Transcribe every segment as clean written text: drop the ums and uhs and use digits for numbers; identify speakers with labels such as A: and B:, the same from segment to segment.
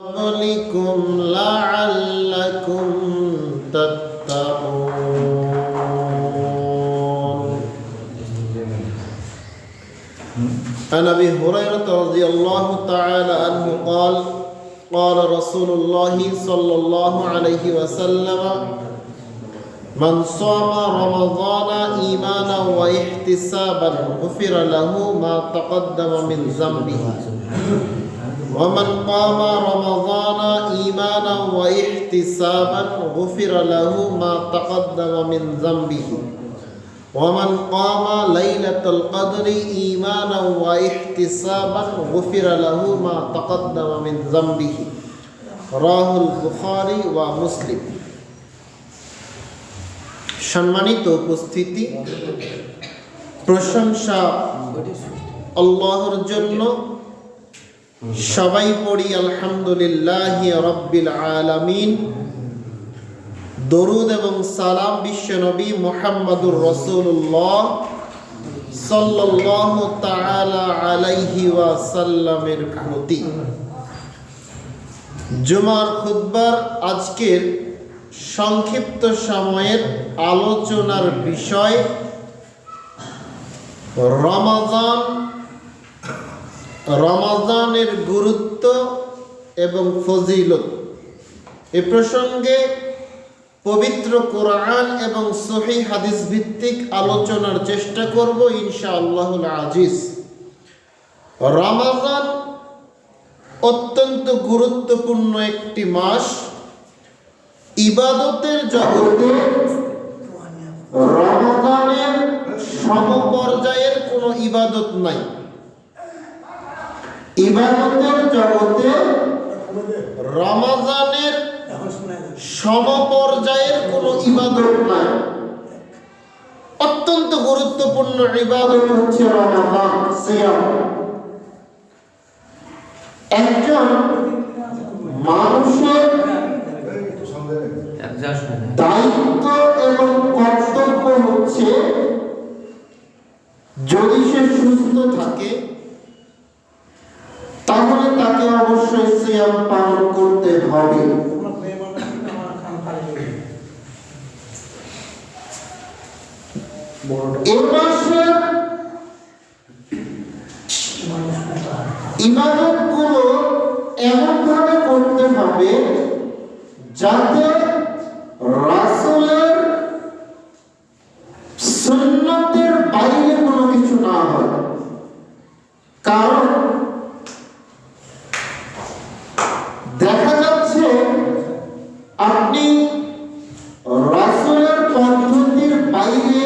A: قبلكم لعلكم تتقون. عن أبي هريرة رضي الله تعالى عنه قال قال رسول الله صلى الله عليه وسلم من صام رمضان إيمانا واحتسابا غفر له ما تقدم من ذنبه ومن قام رمضان إيمانا واحتسابا غفر له ما تقدم من ذنبه ومن قام ليلة القدر إيمانا واحتسابا غفر له ما تقدم من ذنبه رواه البخاري ومسلم. সম্মানিত উপস্থিতি, প্রশংসা আল্লাহর জন্য। সবাই পড়ি আলহামদুলিল্লাহি রাব্বিল আলামিন। দরুদ এবং সালাম বিশ্ব নবী মুহাম্মদুর রাসূলুল্লাহ সাল্লাল্লাহু তাআলা আলাইহি ওয়াসাল্লামের প্রতি। জুমার খুতবার আজকের সংক্ষিপ্ত সময়ের আলোচনার বিষয় রমাদানের গুরুত্ব এবং ফজিলত। এ প্রসঙ্গে পবিত্র কোরআন এবং সহিহ হাদিস ভিত্তিক আলোচনার চেষ্টা করব ইনশাআল্লাহুল আজিজ। রমাদান অত্যন্ত গুরুত্বপূর্ণ একটি মাস। ইবাদতের জগতে রমাদানের সমপর্যায়ের কোনো ইবাদত নাই। ইবাদতের জগতে রমাদানের সমপর্যায়ের কোনো ইবাদত নাই। অত্যন্ত গুরুত্বপূর্ণ ইবাদত হচ্ছে রমাদান, সিয়াম। একজন মানুষের দায়িত্ব এবং কর্তব্য হচ্ছে, যদি সে সুস্থ থাকে তাহলে তাকে অবশ্যই সিয়াম পালন করতে হবে। এ মাসে ইবাদতগুলো এমন ভাবে করতে হবে যাতে রাসূলের সুন্নতের বাইরে কোনো কিছু না হয়। কারণ দেখা যাচ্ছে আপনি রাসূলের পদ্ধতির বাইরে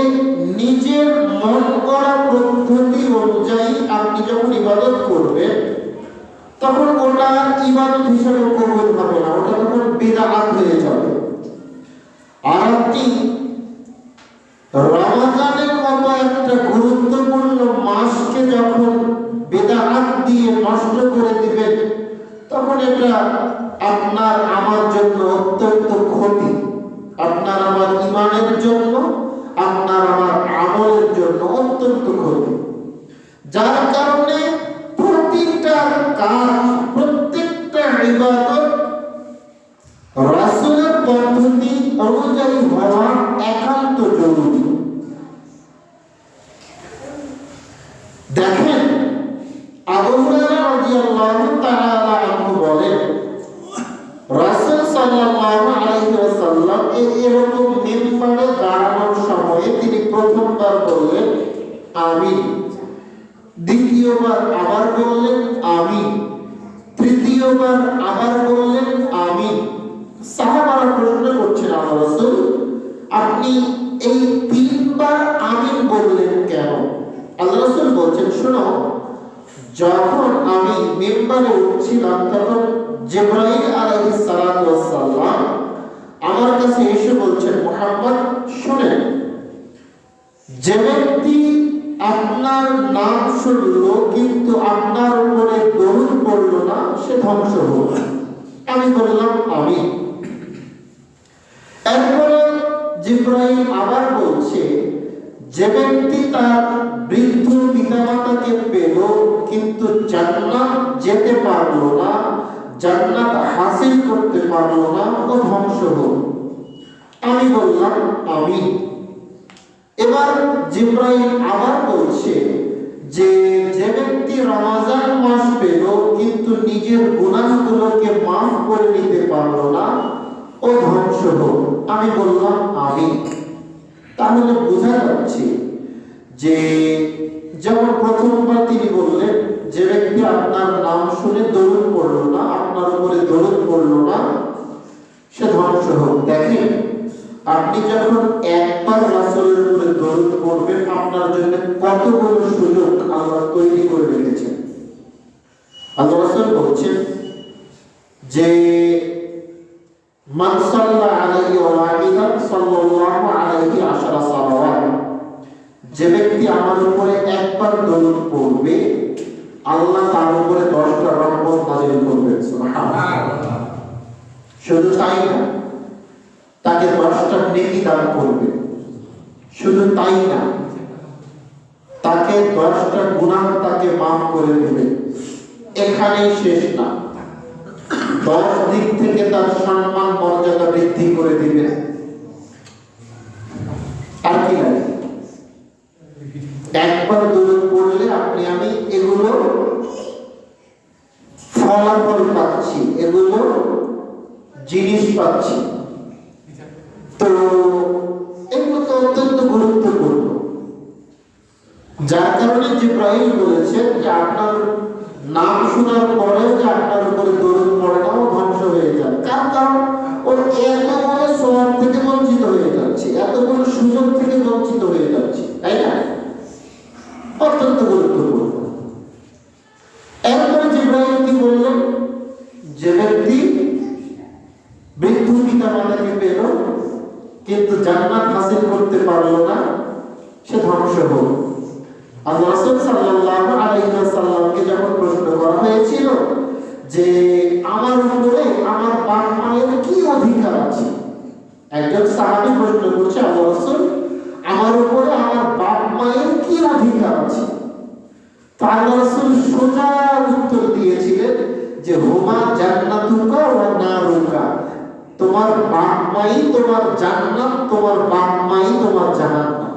A: নিজের মন করা পদ্ধতি অনুযায়ী আপনি যখন ইবাদত করবেন তখন ওটা ইবাদত হিসেবে কবুল হবে না, ওটা তখন বিদআত হয়ে যাবে। আর আপনি রমাদানের মতো একটা গুরুত্বপূর্ণ মাসকে যখন বিদআত দিয়ে নষ্ট করে দিবেন তখন এটা আপনার আমার জন্য অত্যন্ত ক্ষতি, আপনার আমার ঈমানের জন্য, আপনার আমার আমলের জন্য অত্যন্ত ক্ষতি। যার কারণে প্রতিটা কাজ, প্রত্যেকটা ইবাদত রাসূলের পদ্ধতি অনুযায়ী হওয়া একান্ত জরুরি। দেখেন, আবু হুরায়রা রাদিয়াল্লাহু তাআলা আনহু বলেন, রাসূল সাল্লাল্লাহু আলাইহি ওয়াসাল্লাম এরকম মিম্বারে দাঁড়ানোর সময়ে তিনি প্রথমবার বললেন আমিন, দ্বিতীয়বার আবার বললেন আমিন, তৃতীয়বার আবার বললেন আমিন। সাহাবারা প্রশ্ন করছেন, আল্লাহর রাসূল আপনি এই তিনবার আমিন বললেন কেন? আল্লাহর রাসূল বলছেন, শোনো, যখন আমি মিম্বারে উঠছিলাম তখন জিবরাইল আলাইহিস সালাতু ওয়াস সালাম আমার কাছে এসে বলছেন, মুহাম্মদ শুনেন, যে ব্যক্তি আপনার নাম শুনলো কিন্তু আপনার উপরে দরুদ পড়লো না সে ধ্বংস হবে। আমি বললাম আমিন। এরপরে জিবরাইল আবার বলছে, যে ব্যক্তি তার বৃদ্ধ পিতামাতাকে পেল কিন্তু জান্নাত যেতে পারলো না, জান্নাত হাসিল করতে পারলো না, ও ধ্বংস হোক। আমি বললাম আমিন। এবার জিবরাইল আবার বলছে যে যে ব্যক্তি রমজান মাস পেল কিন্তু নিজের গুনাহগুলোকে মাফ করে নিতে পারলো না, ও ধ্বংস হোক। আমি বললাম আমিন। তাহলে বোঝা যাচ্ছে যে যেমন প্রথমবার তিনি বললেন যে ব্যক্তি আপনার নাম শুনে দরুদ পড়লো না, আপনার উপরে দরুদ পড়লো না, সে ধ্বংস হোক। দেখেন, আপনি যখন একবার রাসূলের উপরে দরুদ পড়বেন, আপনার জন্য কতগুলো সুযোগ আল্লাহ তৈরি করে রেখেছেন। আল্লাহ রাসূল বলছেন যে মান সাল্লা আলাইহি ওয়াহিদান সাল্লাল্লাহু আলাইহি আশারা সালাওয়াত, যে ব্যক্তি আমার উপরে একবার দরুদ পড়বে আল্লাহ তার উপরে 10টা রহমত নাযিল করবেন। সুবহানাল্লাহ। শুধু তাই না, তাকে 10টা নেকি দান করবে। শুধু তাই না, তাকে 10টা গুনাহ তাকে মাফ করে দেবে। এখানেই শেষ না, 10 দিক থেকে তার সম্মান মর্যাদা বৃদ্ধি করে দিবে। আর কি লাগে? একবার দরুদ পড়লে আপনি আমি এগুলো ফলাফল পাচ্ছি, এগুলো জিনিস পাচ্ছি। তো এগুলো তো অত্যন্ত গুরুত্বপূর্ণ, যার কারণে জিবরাইল বলেছেন যে আপনার নাম শোনার পরেও যে আপনার উপরে দরুদ পড়ে না, ও ধ্বংস হয়ে যাবে। কারণ ও এতগুলো সওয়াব থেকে বঞ্চিত হয়ে যাচ্ছে, এতগুলো সুযোগ থেকে বঞ্চিত হয়ে যাচ্ছে, তাই না? অত্যন্ত গুরুত্বপূর্ণ। এরপরে জিবরাইল কি বললেন? যে ব্যক্তি মৃত্যু পিতা মাতাকে পেল কিন্তু জান্নাত হাসিল করতে পারলো না, সে ধ্বংস হোক। আল্লাহ রাসূল সাল্লাল্লাহু আলাইহি ওয়াসাল্লামকে যখন প্রশ্ন করা হয়েছিল যে আমার উপরে আমার বাপ মায়ের কি অধিকার আছে, একজন সাহাবী প্রশ্ন করছে, আল্লাহ রাসূল আমার উপরে আমার বাপ মায়ের কি অধিকার আছে? তো আল্লাহ রাসূল সোজা উত্তর দিয়েছিলেন যে হুমা জান্নাতুকা ওয়া নারুকা, তোমার বাপ মাই তোমার জান্নাত, তোমার বাপ মাই তোমার জাহান্নাম।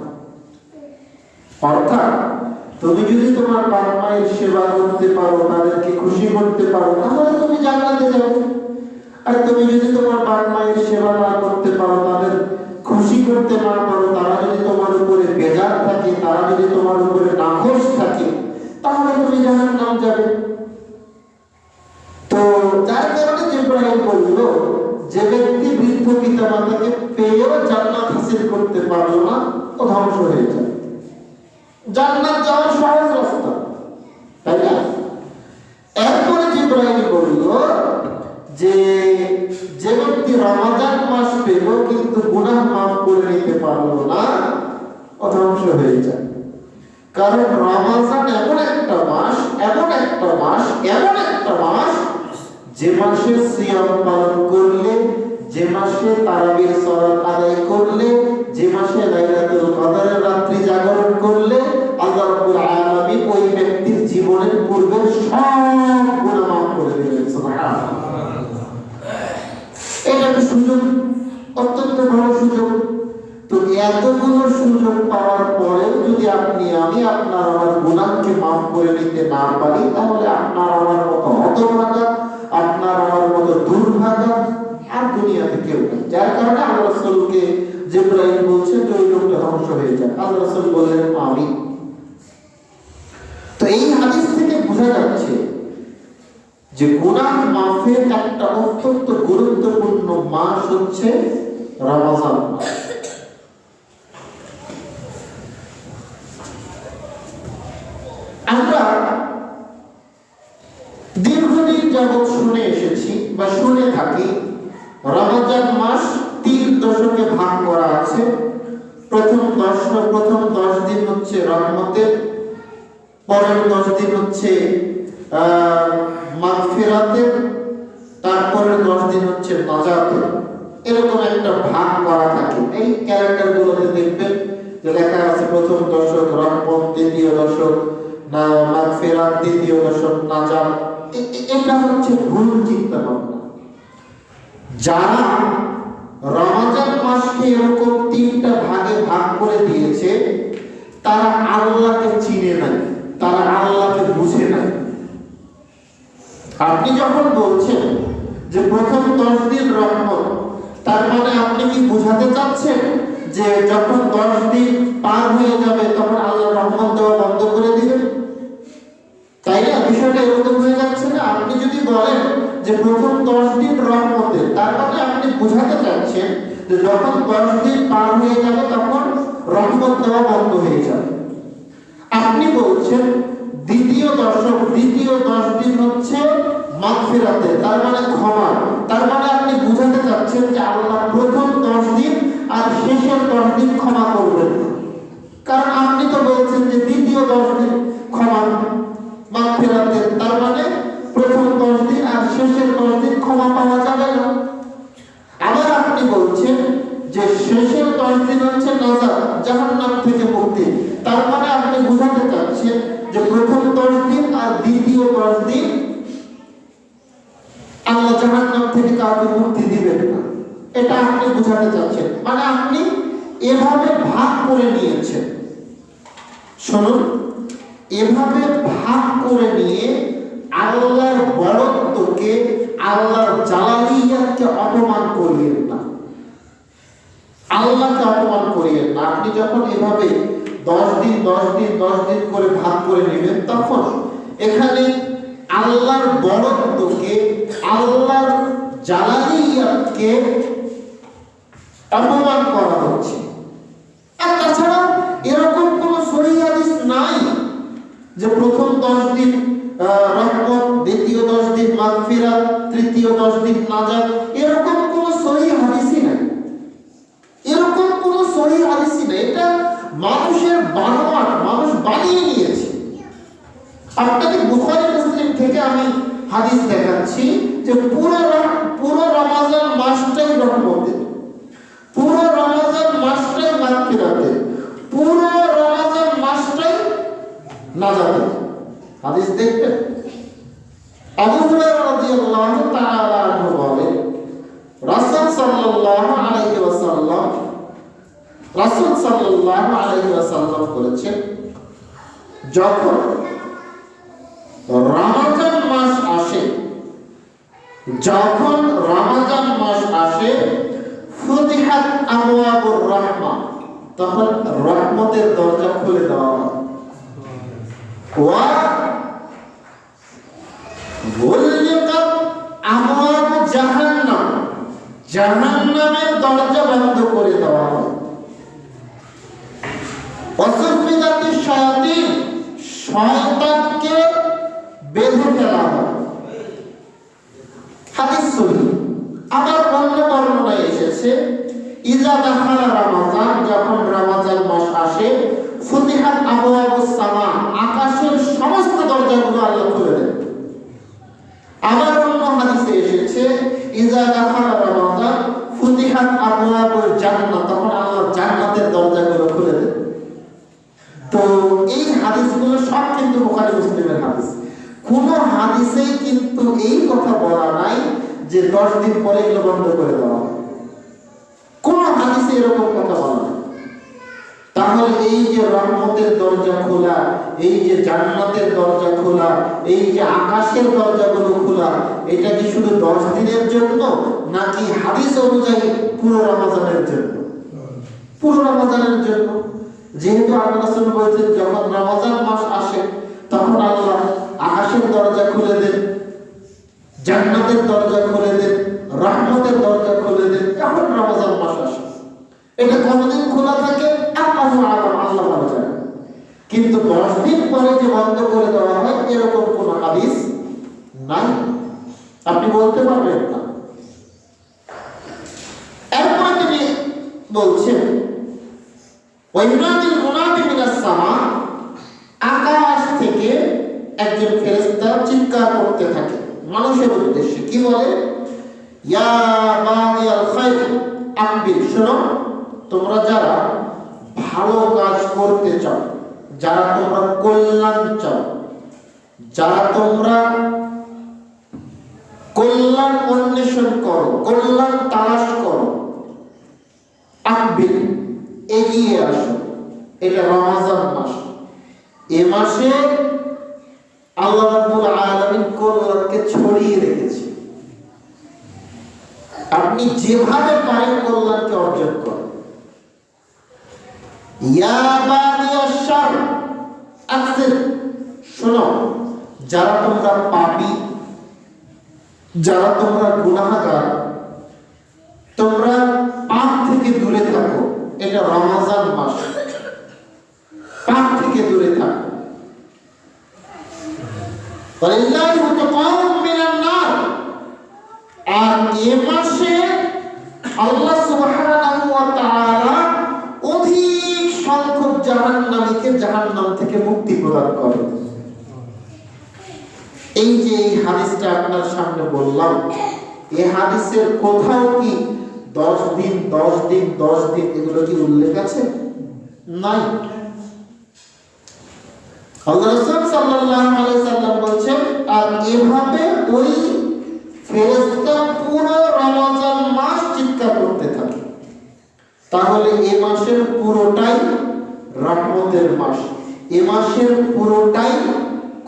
A: অর্থাৎ তুমি যদি তোমার বাপ মায়ের সেবা করতে পারো, তাদেরকে খুশি করতে পারো, তাহলে তুমি জান্নাতে যাবে। আর তুমি যদি তোমার বাপ মায়ের সেবা না করতে পারো, তাদের খুশি করতে না পারো, তারা যদি তোমার উপরে বেজার থাকে, তারা যদি তোমার উপরে নাখোশ থাকে, তাহলে তুমি জাহান্নাম যাবে। তো যার কারণে জিবরাইল বলল যে ব্যক্তি বৃদ্ধ পিতা মাতাকে পেয়েও জান্নাত হাসিল করতে পারলো না, ও ধ্বংস হয়ে যায়। জান্নাত যাওয়ার সহজ রাস্তা, তাই না? এরপরে জিবরাইল বলল যে যে ব্যক্তি রমজান মাস পেল কিন্তু গুনাহ মাফ করে নিতে পারলো না, ও ধ্বংস হয়ে যায়। কারণ রমজান এমন একটা মাস, এমন একটা মাস, এমন একটা মাস যে মাসে সিয়াম পালন করলে, যে মাসে তারাবির সালাত আদায় করলে, যে মাসে লাইলাতুল কদরের রাত্রি জাগরণ করলে আল্লাহ রাব্বুল আলামিন ওই ব্যক্তির জীবনের পূর্বের সব গুনাহ মাফ করে দিবেন। সুবহানাল্লাহ। এটা একটা সুযোগ, অত্যন্ত বড় সুযোগ। তো এতগুলো সুযোগ পাওয়ার পরেও যদি আপনি আমি আপনার আমার গুনাহকে মাফ করে নিতে না পারি, তাহলে আপনার আমার মতো হতভাগা, আপনার আমার মতো দুর্ভাগা আর দুনিয়াতে কেউ নেই। যার কারণে আল্লাহ রাসূলকে জিবরাইল বলছে যে ওই লোকটা ধ্বংস হয়ে যায়। আল্লাহ রাসূল বললেন আমিন। তো এই হাদিস থেকে বোঝা যাচ্ছে যে গুনাহ মাফের একটা অত্যন্ত গুরুত্বপূর্ণ মাস হচ্ছে রমজান মাস। আমরা দীর্ঘদিন যাবৎ শুনে এসেছি বা শুনে থাকি রমজান মাস 3 দশকে ভাগ করা আছে। প্রথম 10 দিন হচ্ছে রহমতের, পরের 10 দিন হচ্ছে মাগফিরাতের, তারপরের 10 দিন হচ্ছে নাজাতের। এরকম একটা ভাগ করা থাকে। এই ক্যালেন্ডার গুলোতে দেখবেন যে লেখা আছে প্রথম দশক রহমত, দ্বিতীয় দশক মাগফিরাত, তৃতীয় দশক নাজাত, এটা হচ্ছে ভুল চিন্তা ভাবনা। যারা রমজান মাসকে এরকম তিনটা ভাগে ভাগ করে দিয়েছে, তারা আল্লাহকে চিনে নাই, তারা আল্লাহকে বুঝে নাই। আপনি যখন বলছেন যে প্রথম 10 দিন রহমত, তার মানে আপনি কি বোঝাতে চাচ্ছেন যে যখন 10 দিন পার হয়ে যাবে তখন আল্লাহ রহমত দেওয়া বন্ধ করে দিবেন? তাই না? বিষয়টা এরকম হয়ে যাচ্ছে না? আপনি যদি বলেন যে প্রথম 10 দিন রহমতে, তার মানে আপনি বোঝাতে চাচ্ছেন যে যখন 10 দিন পার হয়ে যাবে তখন রহমত দেওয়া বন্ধ হয়ে যাবে। আপনি বলছেন দ্বিতীয় 10 দিন হচ্ছে মাগফিরাতে, তার মানে ক্ষমা। তার মানে আপনি বোঝাতে চাচ্ছেন যে আল্লাহ প্রথম 10 দিন আর শেষের 10 দিন ক্ষমা করবেন না। কারণ আপনি তো বলছেন যে দ্বিতীয় 10 দিন ক্ষমা মাগফিরাতে, তার মানে প্রথম 10 দিন আর শেষের 10 দিন ক্ষমা পাওয়া যাবে না। আবার আপনি বলছেন যে শেষের 10 দিন হচ্ছে নাজাত, জাহান্নাম থেকে মুক্তি। তার মানে আপনি বোঝাতে চাচ্ছেন যে প্রথম 10 দিন আর দ্বিতীয় 10 দিন আল্লাহ জাহান্নাম থেকে কাউকে মুক্তি দিবেন না, এটা আপনি বোঝাতে চাচ্ছেন। মানে আপনি এভাবে ভাগ করে নিয়েছেন। শুনুন, এভাবে ভাগ করে নিয়ে আল্লাহর বড়ত্বকে, আল্লাহর জালালিয়াতকে অপমান করিয়েন না, আল্লাহকে অপমান করিয়েন না। আপনি যখন এভাবে 10 দিন 10 দিন 10 দিন করে ভাগ করে নেবেন, তখন এখানে আল্লাহর বড়ত্বকে, আল্লাহর জালালিয়াতকে অপমান করা হচ্ছে। আর তাছাড়া এরকম কোন সহিহ হাদিস নাই যে প্রথম 10 দিন রহমত, দ্বিতীয় 10 দিন মাগফিরাত, তৃতীয় 10 দিন নাজাত। এরকম কোন সহিহ হাদিসই নাই, এরকম কোন সহিহ হাদিসই নাই। এটা মানুষের বানোয়াট, মানুষ বানিয়ে নিয়েছে। আপনাকে বুখারী মুসলিম থেকে আমি হাদিস দেখাচ্ছি যে পুরো রমজান মাসটাই রহমতের, পুরো রমজান মাসটাই মাগফিরাতের, পুরো রমজান মাসটাই নাজাতের। হাদিস দেখবেন, আবু হুরায়রা রাদিয়াল্লাহু তাআলা আনহু বলেন, রাসূল সাল্লাল্লাহু আলাইহি ওয়াসাল্লাম বলেছেন, যখন রমজান মাস আসে, যখন রমজান মাস আসে, ফুতিহাত আবওয়াবুর রাহমা, তখন রহমতের দরজা খুলে দেওয়া হয়। ওয়া গুলিকাত আবওয়াবু জাহান্নাম, জাহান্নামের দরজা বন্ধ করে দেওয়া হয়। ওয়াসফিদাতিশ শায়াতিন, শয়তানকে বেঁধে ফেলা হয়। হাদিস সহিহ। আবার অন্য বর্ণনায় এসেছে, ইজা দাখালা রমাজান, যখন রমজান মাস আসে, ফুতিহাত আবওয়াবুস সামা, আকাশের সমস্ত দরজাগুলো আল্লাহ খুলে দেন। আবার অন্য হাদিসে এসেছে, ইজা দাখালা রমাজান ফুতিহাত আবওয়াবুল জান্নাহ, তখন আল্লাহ জান্নাতের দরজাগুলো খুলে দেন। তো এই হাদিসগুলো সব কিন্তু বুখারী মুসলিমের হাদিস। কোন হাদিসেই কিন্তু এই কথা বলা নাই যে 10 দিন পরে এগুলো বন্ধ করে দেওয়া হবে। কোন হাদিসে এরকম কথা বলা নাই। তাহলে এই যে রহমতের দরজা খোলা, এই যে জান্নাতের দরজা খোলা, এই যে আকাশের দরজাগুলো খোলা, এটা কি শুধু 10 দিনের জন্য, নাকি হাদিস অনুযায়ী পুরো রমজানের জন্য? পুরো রমজানের জন্য। যেহেতু আল্লাহ রাসূল বলেছেন যখন রমজান মাস আসে তখন আল্লাহ আকাশের দরজা খুলে দেন, জান্নাতের দরজা খুলে দেন, রহমতের দরজা খুলে দেন যখন রমজান মাস আসে। এটা কতদিন খোলা থাকে আল্লাহ ভালো জানেন। কিন্তু 10 দিন পরে যে বন্ধ করে দেওয়া হয় এরকম কোন হাদিস নাই, আপনি বলতে পারবেন না। এরপর তিনি বলছেন, ওয়াইনাদিল মুনাদি মিনাস সামা, আকাশ থেকে একজন ফেরেশতা চিৎকার করতে থাকে মানুষের উদ্দেশ্যে। কি বলে? ইয়া বাগিয়াল খায়র আকবিল, শোনো, তোমরা যারা ভালো কাজ করতে চাও, যারা তোমরা কল্যাণ চাও, যারা তোমরা কল্যাণ অন্বেষণ করো, কল্যাণ তালাশ করো, আকবিল, এগিয়ে আসো। এটা রমজান মাস। এ মাসে আল্লাহ রাব্বুল আলামিন কল্যাণকে ছড়িয়ে রেখেছে। আপনি যেভাবে পারেন কল্যাণকে অর্জন করেন। ইয়া বাগিয়াশ শার, আকসির, শোনো, যারা তোমরা পাপী, যারা তোমরা গুনাহগার, তোমরা পাপ থেকে দূরে থাকো। এটা রমজান মাস, পাপ থেকে দূরে থাকো। ওয়ালিল্লাহি মুতাকাউম মিনান নার। আর এ মাসে আল্লাহ সুবহানাহু ওয়া তাআলা অধিক সংখ্যক জাহান্নামীকে জাহান্নাম থেকে মুক্তি প্রদান করেন। এই যে এই হাদিসটা আপনার সামনে বললাম, এই হাদিসের কোথাও কি 10 দিন 10 দিন 10 দিন এগুলো কি উল্লেখ আছে? নাই। আল্লাহ রাসূল সাল্লাল্লাহু আলাইহি সাল্লাম বলেছেন, আর এভাবে ওই ফেরেশতা পুরো রমজান মাস চিৎকার করতে থাকে। তাহলে এই মাসের পুরোটাই রহমতের মাস, এই মাসের পুরোটাই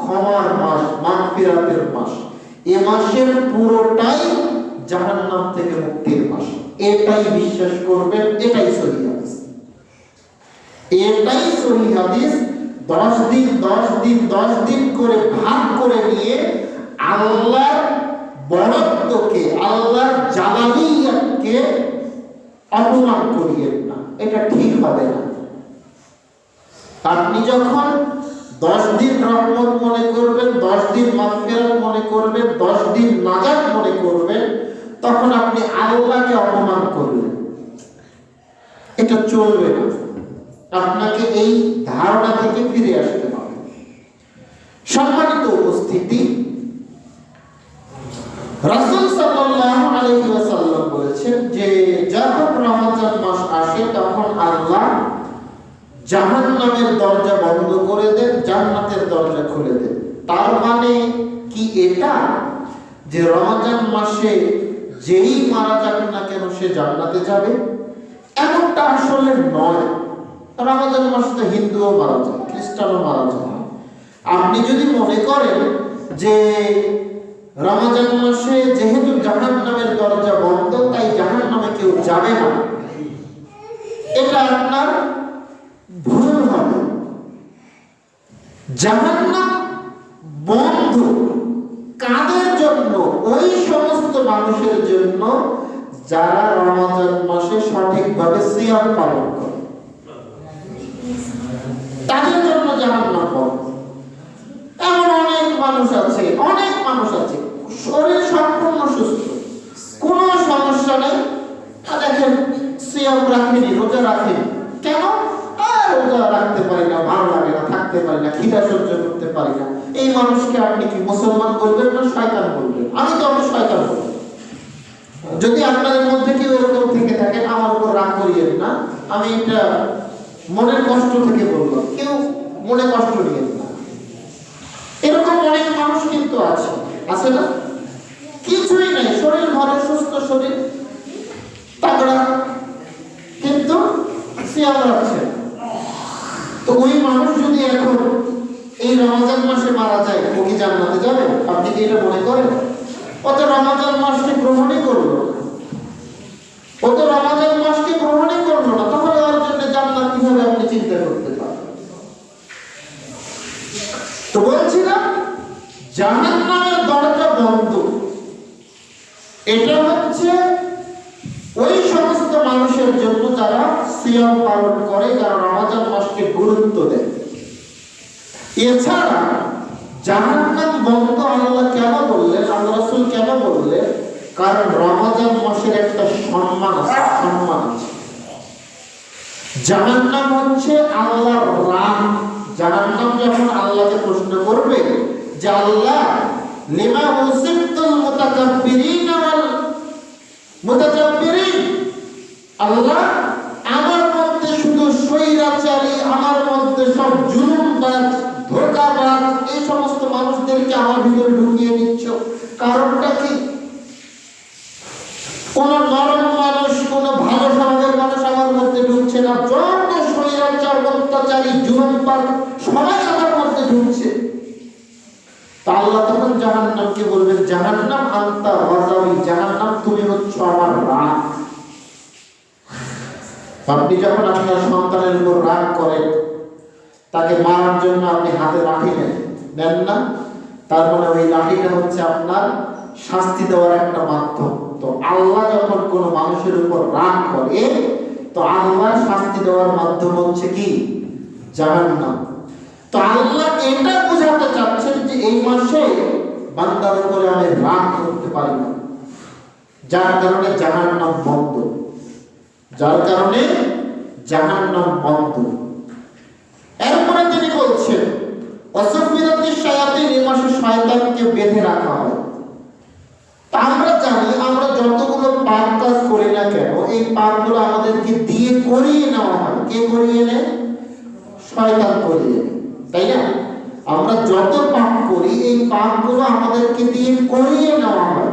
A: ক্ষমার মাস, মাগফিরাতের মাস, এই মাসের পুরোটাই জাহান্নাম থেকে মুক্তির মাস। এটাই বিশ্বাস করবেন, এটাই সহিহ হাদিস, এটাই সহিহ হাদিস। 10 দিন 10 দিন 10 দিন করে ভাগ করে নিয়ে আল্লাহর বড়ত্বকে, আল্লাহর জালালিয়াতকে অপমান করিয়েন না, এটা ঠিক হবে না। আপনি যখন 10 দিন রহমত মনে করবেন, 10 দিন মাগফিরাত মনে করবেন, 10 দিন নাজাত মনে করবেন, তখন আপনি আল্লাহকে অপমান করবেন। এটা চলবে না। আপনাকে এই ধারণা থেকে ফিরে আসতে হবে। সম্মানিত উপস্থিতি, রাসূল সাল্লাল্লাহু আলাইহি ওয়াসাল্লাম বলেছেন যে যখন রমজান মাস আসে তখন আল্লাহ জাহান্নামের দরজা বন্ধ করে দেন, জান্নাতের দরজা খুলে দেন। তার মানে কি এটা যে রমজান মাসে যেই মারা যাবে না কেন সে জান্নাতে যাবে? এমনটা আসলে নয়। রমজান মাসে তো হিন্দুও মারা যায়, খ্রিস্টানও মারা যায়। আপনি যদি মনে করেন যে রমজান মাসে যেহেতু জাহান্নামের দরজা বন্ধ তাই জাহান্নামে কেউ যাবে না, এটা আপনার ভুল হবে। জাহান্নাম বন্ধ কাদের জন্য? ওই সমস্ত মানুষের জন্য যারা রমজান মাসে সঠিকভাবে সিয়াম পালন করে, তাদের জন্য জাহান্নাম বন্ধ। এমন অনেক মানুষ আছে, অনেক মানুষ আছে শরীর সম্পূর্ণ সুস্থ, কোনো সমস্যা নেই, দেখেন সিয়াম রাখেনি, রোজা রাখেনি, কেন? রোজা রাখতে পারি না, ভালো লাগে না, থাকতে পারি না, খিদা সহ্য করতে পারি না। এই মানুষকে আপনি কি মুসলমান বলবেন না শয়তান বলবেন? আমি তো আমি শয়তান বলবো। যদি আপনাদের মধ্যে কেউ এরকম থেকে থাকেন, আমার উপর রাগ করিয়েন না, আমি এটা মনের কষ্ট থেকে বললাম, কেউ মনে কষ্ট নিয়েন না। এরকম অনেক মানুষ কিন্তু আছে, আছে না? কিছুই নেই, শরীর ভালো, সুস্থ শরীর, তাগড়া, কিন্তু সিয়াম রাখছে। তো ওই মানুষ যদি এখন এই রমজান মাসে মারা যায়, ও কি জান্নাতে যাবে? আপনি কি এটা মনে করেন? ও তো রমজান মাসকে গ্রহণই করলো, ও তো রমজান মাসকে গ্রহণই করলো না, তাহলে ওর জন্য জান্নাত কিভাবে আপনি চিন্তা করতে পারেন? তো বলছিলাম জাহান্নামের দরজা বন্ধ, এটা হচ্ছে ওই সমস্ত মানুষের জন্য যারা সিয়াম পালন করে, যারা রমজান মাসকে গুরুত্ব দেয়। এছাড়া জাহান্নাম বন্ধ আল্লাহ কেন বললেন, আল্লাহ রাসূল কেন বললেন? কারণ রমজান মাসের একটা সম্মান আছে, সম্মান আছে। জাহান্নাম হচ্ছে আল্লাহর রাগ। জাহান্নাম যখন আল্লাহকে প্রশ্ন করবে যে আল্লাহ লিমা উসিবতুল মুতাকাব্বিরিন ওয়াল মুতাকাব্বিরিন, আল্লাহ আমার মধ্যে শুধু স্বৈরাচারী, আমার মধ্যে সব জুলুমবাজ, ধোঁকাবাজ, এই সমস্ত মানুষদেরকে আমার ভিতরে ঢুকিয়ে দিচ্ছ, কারণটা কি? কোন নরম মানুষ, কোন ভালো স্বভাবের মানুষ আমার মধ্যে ঢুকছে না। যত স্বৈরাচার, অত্যাচারী, জুলুমবাজ সবাই আমার মধ্যে ঢুকছে। তা আল্লাহ তখন জাহান্নামকে বলবেন, জাহান্নাম আনতা ওয়াজাবি, জাহান্নাম তুমি হচ্ছে আমার রাগ। আপনি যখন আপনার সন্তানের উপর রাগ করেন, তাকে মারার জন্য আপনি হাতে লাঠি নেন না, তার মানে ওই লাঠিটা হচ্ছে আপনার শাস্তি দেওয়ার একটা মাধ্যম। তো আল্লাহ যখন কোনো মানুষের উপর রাগ করে, তো আল্লাহ শাস্তি দেওয়ার মাধ্যম হচ্ছে কি? জাহান্নাম। তো আল্লাহ এটা বোঝাতে চাচ্ছেন যে এই মাসে বান্দার উপরে আমি রাগ করতে পারি না, যার কারণে জাহান্নাম বন্ধ, যার কারণে জাহান্নাম বন্ধ। এরপরে তিনি বলছেন, অসফিরাতিশ শায়াতিন, এই মাসে শয়তানকে বেঁধে রাখা হয়। তা আমরা জানি, আমরা যতগুলো পাপ কাজ করি না কেন, এই পাপগুলো আমাদেরকে দিয়ে করিয়ে নেওয়া হয়। কে করিয়ে নেয়? শয়তান করিয়ে নেয়, তাই না? আমরা যত পাপ করি, এই পাপগুলো আমাদেরকে দিয়ে করিয়ে নেওয়া হয়।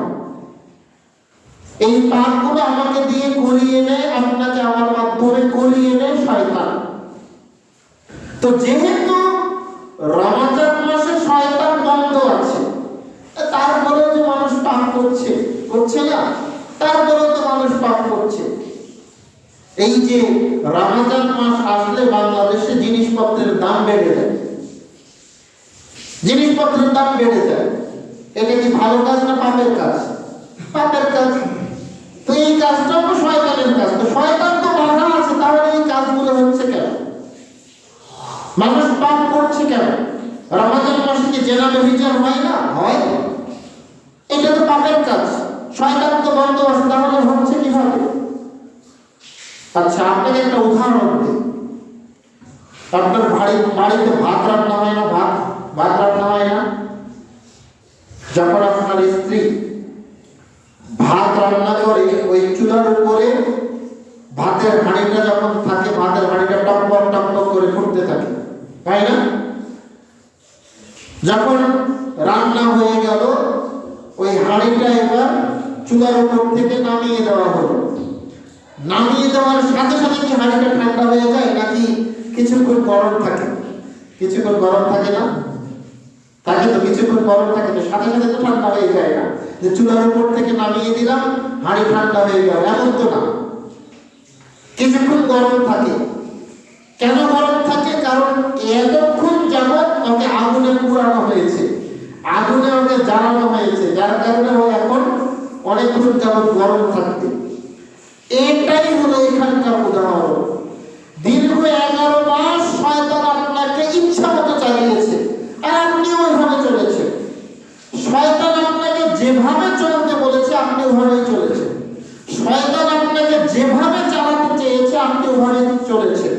A: এই পাপগুলো আমাকে দিয়ে করিয়ে নেয়, আপনাকে আমার মাধ্যমে করিয়ে নেয় শয়তান। তো যেহেতু রমজান মাসে শয়তান বন্ধ আছে, তারপরেও যে মানুষ পাপ করছে না, তারপরেও তো মানুষ পাপ করছে। এই যে রমজান মাস আসলে বাংলাদেশে জিনিসপত্রের দাম বেড়ে যায়, জিনিসপত্রের দাম বেড়ে যায়। এটা কি ভালো কাজ না পাপের কাজ? পাপের কাজ। তো এই কাজটাও তো শয়তানের কাজ। তো শয়তান তো বাধা আছে, তাহলে এই কাজগুলো হচ্ছে কেন? মানুষ পাপ করছে কেন? রমজান মাসে কি জেনা ব্যভিচার হয় না? হয়। এটা তো পাপের কাজ, শয়তান তো বন্ধ আছে, তাহলে হচ্ছে কিভাবে? আচ্ছা, আপনাকে একটা উদাহরণ দিই। আপনার বাড়িতে ভাত রান্না হয় না? ভাত রান্না হয় না? যখন আপনার স্ত্রী ভাত রান্না করে, ওই চুলার উপরে ভাতের হাঁড়িটা যখন থাকে, ভাতের হাঁড়িটা টকবক টকবক করে ফুটতে থাকে, তাই না? যখন রান্না হয়ে গেল, ওই হাঁড়িটা এবার চুলার উপর থেকে নামিয়ে দেওয়া হলো। নামিয়ে দেওয়ার সাথে সাথে কি হাঁড়িটা ঠান্ডা হয়ে যায়, নাকি কিছুক্ষণ গরম থাকে? কিছুক্ষণ গরম থাকে না? থাকে তো, কিছুক্ষণ গরম থাকে, তো সাথে সাথে তো ঠান্ডা হয়ে যায় না। যে চুলার উপর থেকে নামিয়ে দিলাম, হাঁড়ি ঠান্ডা হয়ে গেল, এমন তো না। কিছুক্ষণ গরম থাকে। কেন গরম থাকে? কারণ এতক্ষণ যাবৎ ওকে আগুনে পুরানো হয়েছে, আগুনে ওকে জ্বালানো হয়েছে, যার কারণে ও এখন অনেকক্ষণ যাবৎ গরম থাকবে। এটাই হলো এখানকার উদাহরণ। দীর্ঘ 11 মাস শয়তান আপনাকে ইচ্ছা মতো চালিয়েছে, আর আপনি ওইভাবে চলেছেন। শয়তান আপনাকে যেভাবে চলতে বলেছে, আপনি ওভাবেই চলেছেন। শয়তান আপনাকে যেভাবে চালাতে চেয়েছে, আপনি ওভাবে চলেছেন।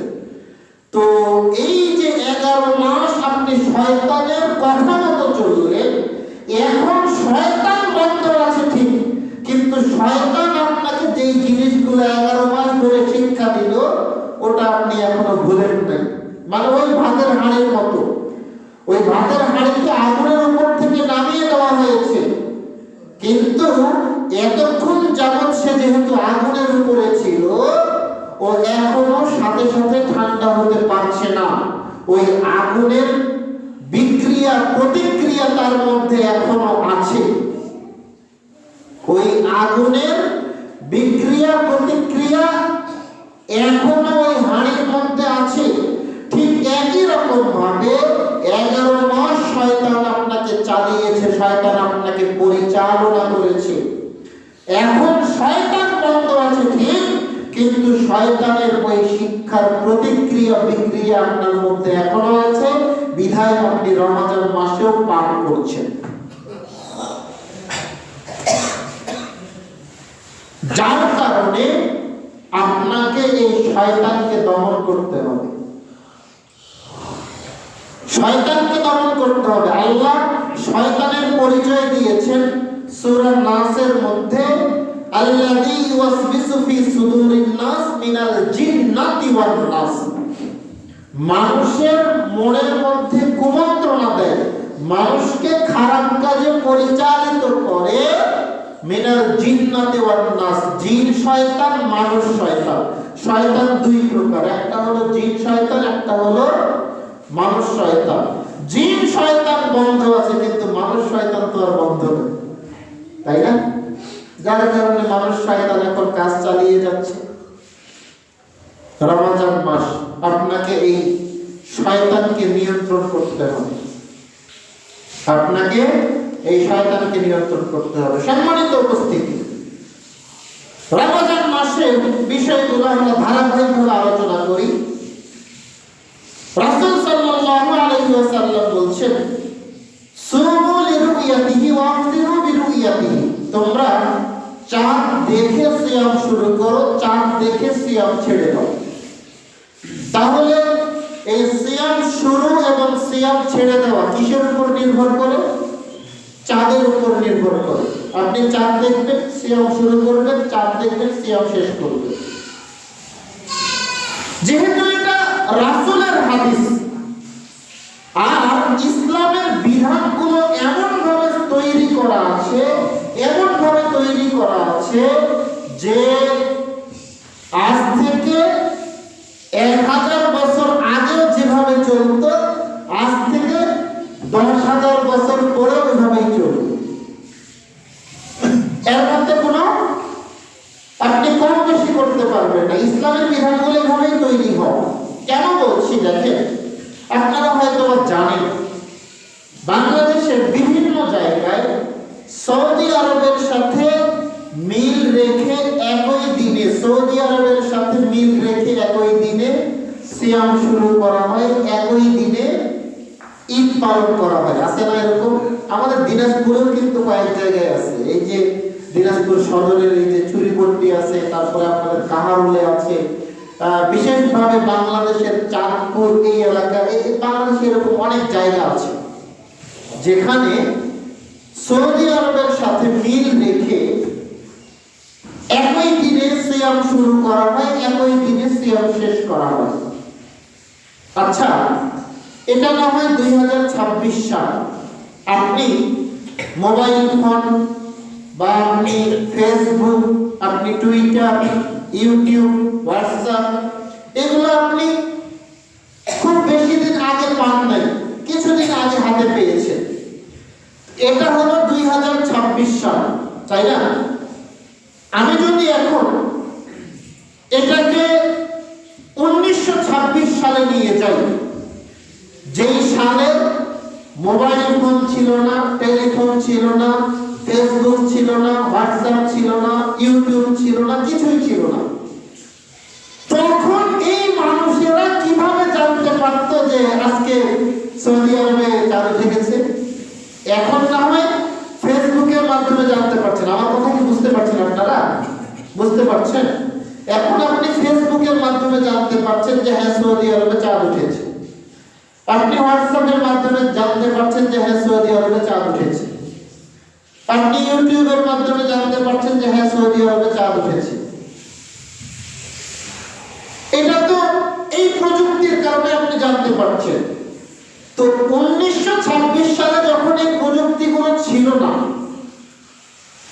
A: তো এই যে 11 মাস আপনি শয়তানের কথা মতো চললেন, এখন শয়তান বন্ধ আছে ঠিক, কিন্তু শয়তান আপনাকে যেই জিনিসগুলো 11 মাস ধরে শিক্ষা দিল, ওটা আপনি এখনো ভুলেন নাই। মানে ওই ভাতের হাঁড়ির মতো, ওই ভাতের হাঁড়িকে আগুনের উপর থেকে নামিয়ে দেওয়া হয়েছে, কিন্তু এতক্ষণ যাবৎ সে যেহেতু আগুনের উপরে ছিল, ও এখনো সাথে সাথে ঠান্ডা হতে পারছে না। ওই আগুনের বিক্রিয়া প্রতিক্রিয়া তার মধ্যে এখনো আছে। ওই আগুনের বিক্রিয়া প্রতিক্রিয়া এখনো ওই হাঁড়ির মধ্যে আছে। ঠিক একই রকম ভাবে 11 মাস শয়তান আপনাকে চালিয়েছে, শয়তান আপনাকে পরিচালনা করেছে। এখন শয়তান বন্ধ আছে ঠিক, কিন্তু শয়তানের ওই শিক্ষার প্রতিক্রিয়া বিক্রিয়া আপনার মধ্যে এখনো আছে, বিধায় আপনি রমজান মাসেও পাপ করছেন। যার কারণে আপনাকে এই শয়তানকে দমন করতে হবে, শয়তানকে দমন করতে হবে। আল্লাহ শয়তানের পরিচয় দিয়েছেন সূরা নাসের মধ্যে, আল্লাযী ইউওয়াসবিসু ফি সুদুরিন নাস মিনাল জিন্নাতি ওয়ান নাস। মানুষের মনের মধ্যে কুমন্ত্রণা দেয়, মানুষকে খারাপ কাজে পরিচালিত করে, মিনাল জিন্নাতি ওয়ান নাস, জিন শয়তান মানুষ শয়তান। শয়তান দুই প্রকার, একটা হলো জিন শয়তান, একটা হলো মানুষ শয়তান। জিন শয়তান বন্ধ আছে, কিন্তু মানুষ শয়তান তো আর বন্ধ নেই, তাই না? যার কারণে মানুষ শয়তান এখন কাজ চালিয়ে যাচ্ছে। রমজান মাস, আপনাকে এই শয়তানকে নিয়ন্ত্রণ করতে হবে, আপনাকে এই শয়তানকে নিয়ন্ত্রণ করতে হবে। সম্মানিত উপস্থিতি, রমজান মাসের বিষয়গুলো আমরা ধারাবাহিকভাবে আলোচনা করি। রাসূল সাল্লাল্লাহু আলাইহি ওয়াসাল্লাম বলছেন, সুমু লিরুয়াতিহি ওয়া আফতিরু বিরুয়াতিহি, তোমরা চাঁদ দেখে সিয়াম শুরু করো, চাঁদ দেখে সিয়াম ছেড়ে দাও। তাহলে এই সিয়াম শুরু এবং সিয়াম ছেড়ে দেওয়া কিসের উপর নির্ভর করে? চাঁদের উপর নির্ভর করে। আপনি চাঁদ দেখবেন, সিয়াম শুরু করবেন, চাঁদ দেখবেন, সিয়াম শেষ করবেন। যেহেতু এটা রাসূলের হাদিস, আর ইসলামের বিধানগুলো এমন ভাবে তৈরি করা আছে, এমন ভাবে তৈরি করা আছে যে আজ থেকে 1000 বছর আগেও যেভাবে চলতো, আজ থেকে 10,000 বছর পরে ওইভাবেই চলবে। এর মধ্যে কোনো আপনি কম বেশি করতে পারবেন না। ইসলামের বিধানগুলো এভাবেই তৈরি হয়। কেন বলছি দেখেন, আপনারা হয়তো জানেন বাংলাদেশের বিভিন্ন জায়গায় সৌদি আরবের সাথে মিল রেখে একই দিনে, সৌদি আরবের সাথে মিল রেখে একই দিনে সিয়াম শুরু করা হয়, একই দিনে ঈদ পালন করা হয়। আছে না এরকম? আমাদের দিনাজপুরেও কিন্তু কয়েক জায়গায় আছে। এই যে দিনাজপুর সদরের এই যে চুরিপট্টি আছে, তারপরে আপনাদের কাহারুলে আছে, বিশেষভাবে বাংলাদেশের চাঁদপুর এই এলাকায়, এই বাংলাদেশে এরকম অনেক জায়গা আছে যেখানে সৌদি আরবের সাথে মিল রেখে একই দিনে সিয়াম শুরু করা হয়, একই দিনে সিয়াম শেষ করা হয়। আচ্ছা, এটা না হয় 2026 সাল। আপনি মোবাইল ফোন বা আপনি ফেসবুক, আপনি টুইটার, ইউটিউব, হোয়াটসঅ্যাপ, এগুলো আপনি খুব বেশি দিন আগে পান নাই, কিছুদিন আগে হাতে পেয়েছেন। এটা হলো 2026 সাল, তাই না? আমি যদি এখন এটাকে 1926 সালে নিয়ে যাই, যেই সালে মোবাইল ফোন ছিল না, টেলিফোন ছিল না, ফেসবুক ছিল না, হোয়াটসঅ্যাপ ছিল না, ইউটিউব ছিল না, কিছুই ছিল না, তখন এই মানুষেরা কিভাবে জানতে পারত যে আজকে সৌদি আরবে চাঁদ উঠে গেছে? এখন না হয় ফেসবুকের মাধ্যমে জানতে পারছেন। আমার কথা কি বুঝতে পারছেন আপনারা? বুঝতে পারছেন? এখন আপনি ফেসবুকের মাধ্যমে জানতে পারছেন যে হ্যাঁ সৌদি আরবে চাঁদ উঠেছে। আপনি হোয়াটসঅ্যাপের মাধ্যমে জানতে পারছেন যে হ্যাঁ সৌদি আরবে চাঁদ উঠেছে। আপনি ইউটিউবের মাধ্যমে জানতে পারছেন যে হ্যাঁ সৌদি আরবে চাঁদ উঠেছে। এটা তো এই প্রযুক্তির কারণে আপনি জানতে পারছেন। তো 1926 সালে যখন এই প্রযুক্তিগুলো ছিল না,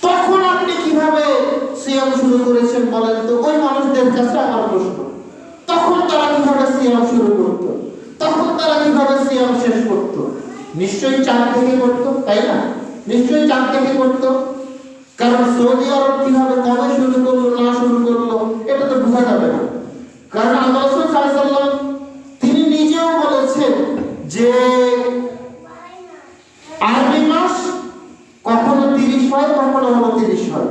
A: তখন আপনি কিভাবে সিয়াম শুরু করেছেন বলেন তো? ওই মানুষদের কাছে আমার প্রশ্ন, তখন তারা কিভাবে সিয়াম শুরু করত? তখন তারা কিভাবে সিয়াম শেষ করত? নিশ্চয়ই চাঁদ থেকে করত, তাই না? নিশ্চয়ই চাঁদ থেকে করত। কারণ সৌদি আরব কিভাবে কবে শুরু করলো না শুরু করলো এটা তো বোঝা যাবে না। কারণ আল্লাহ রাসূল সাল্লাল্লাহু আলাইহি ওয়াসাল্লাম তিনি নিজেও বলেছেন যে আরবি মাস কখনো 30 হয়, কখনো 29 হয়।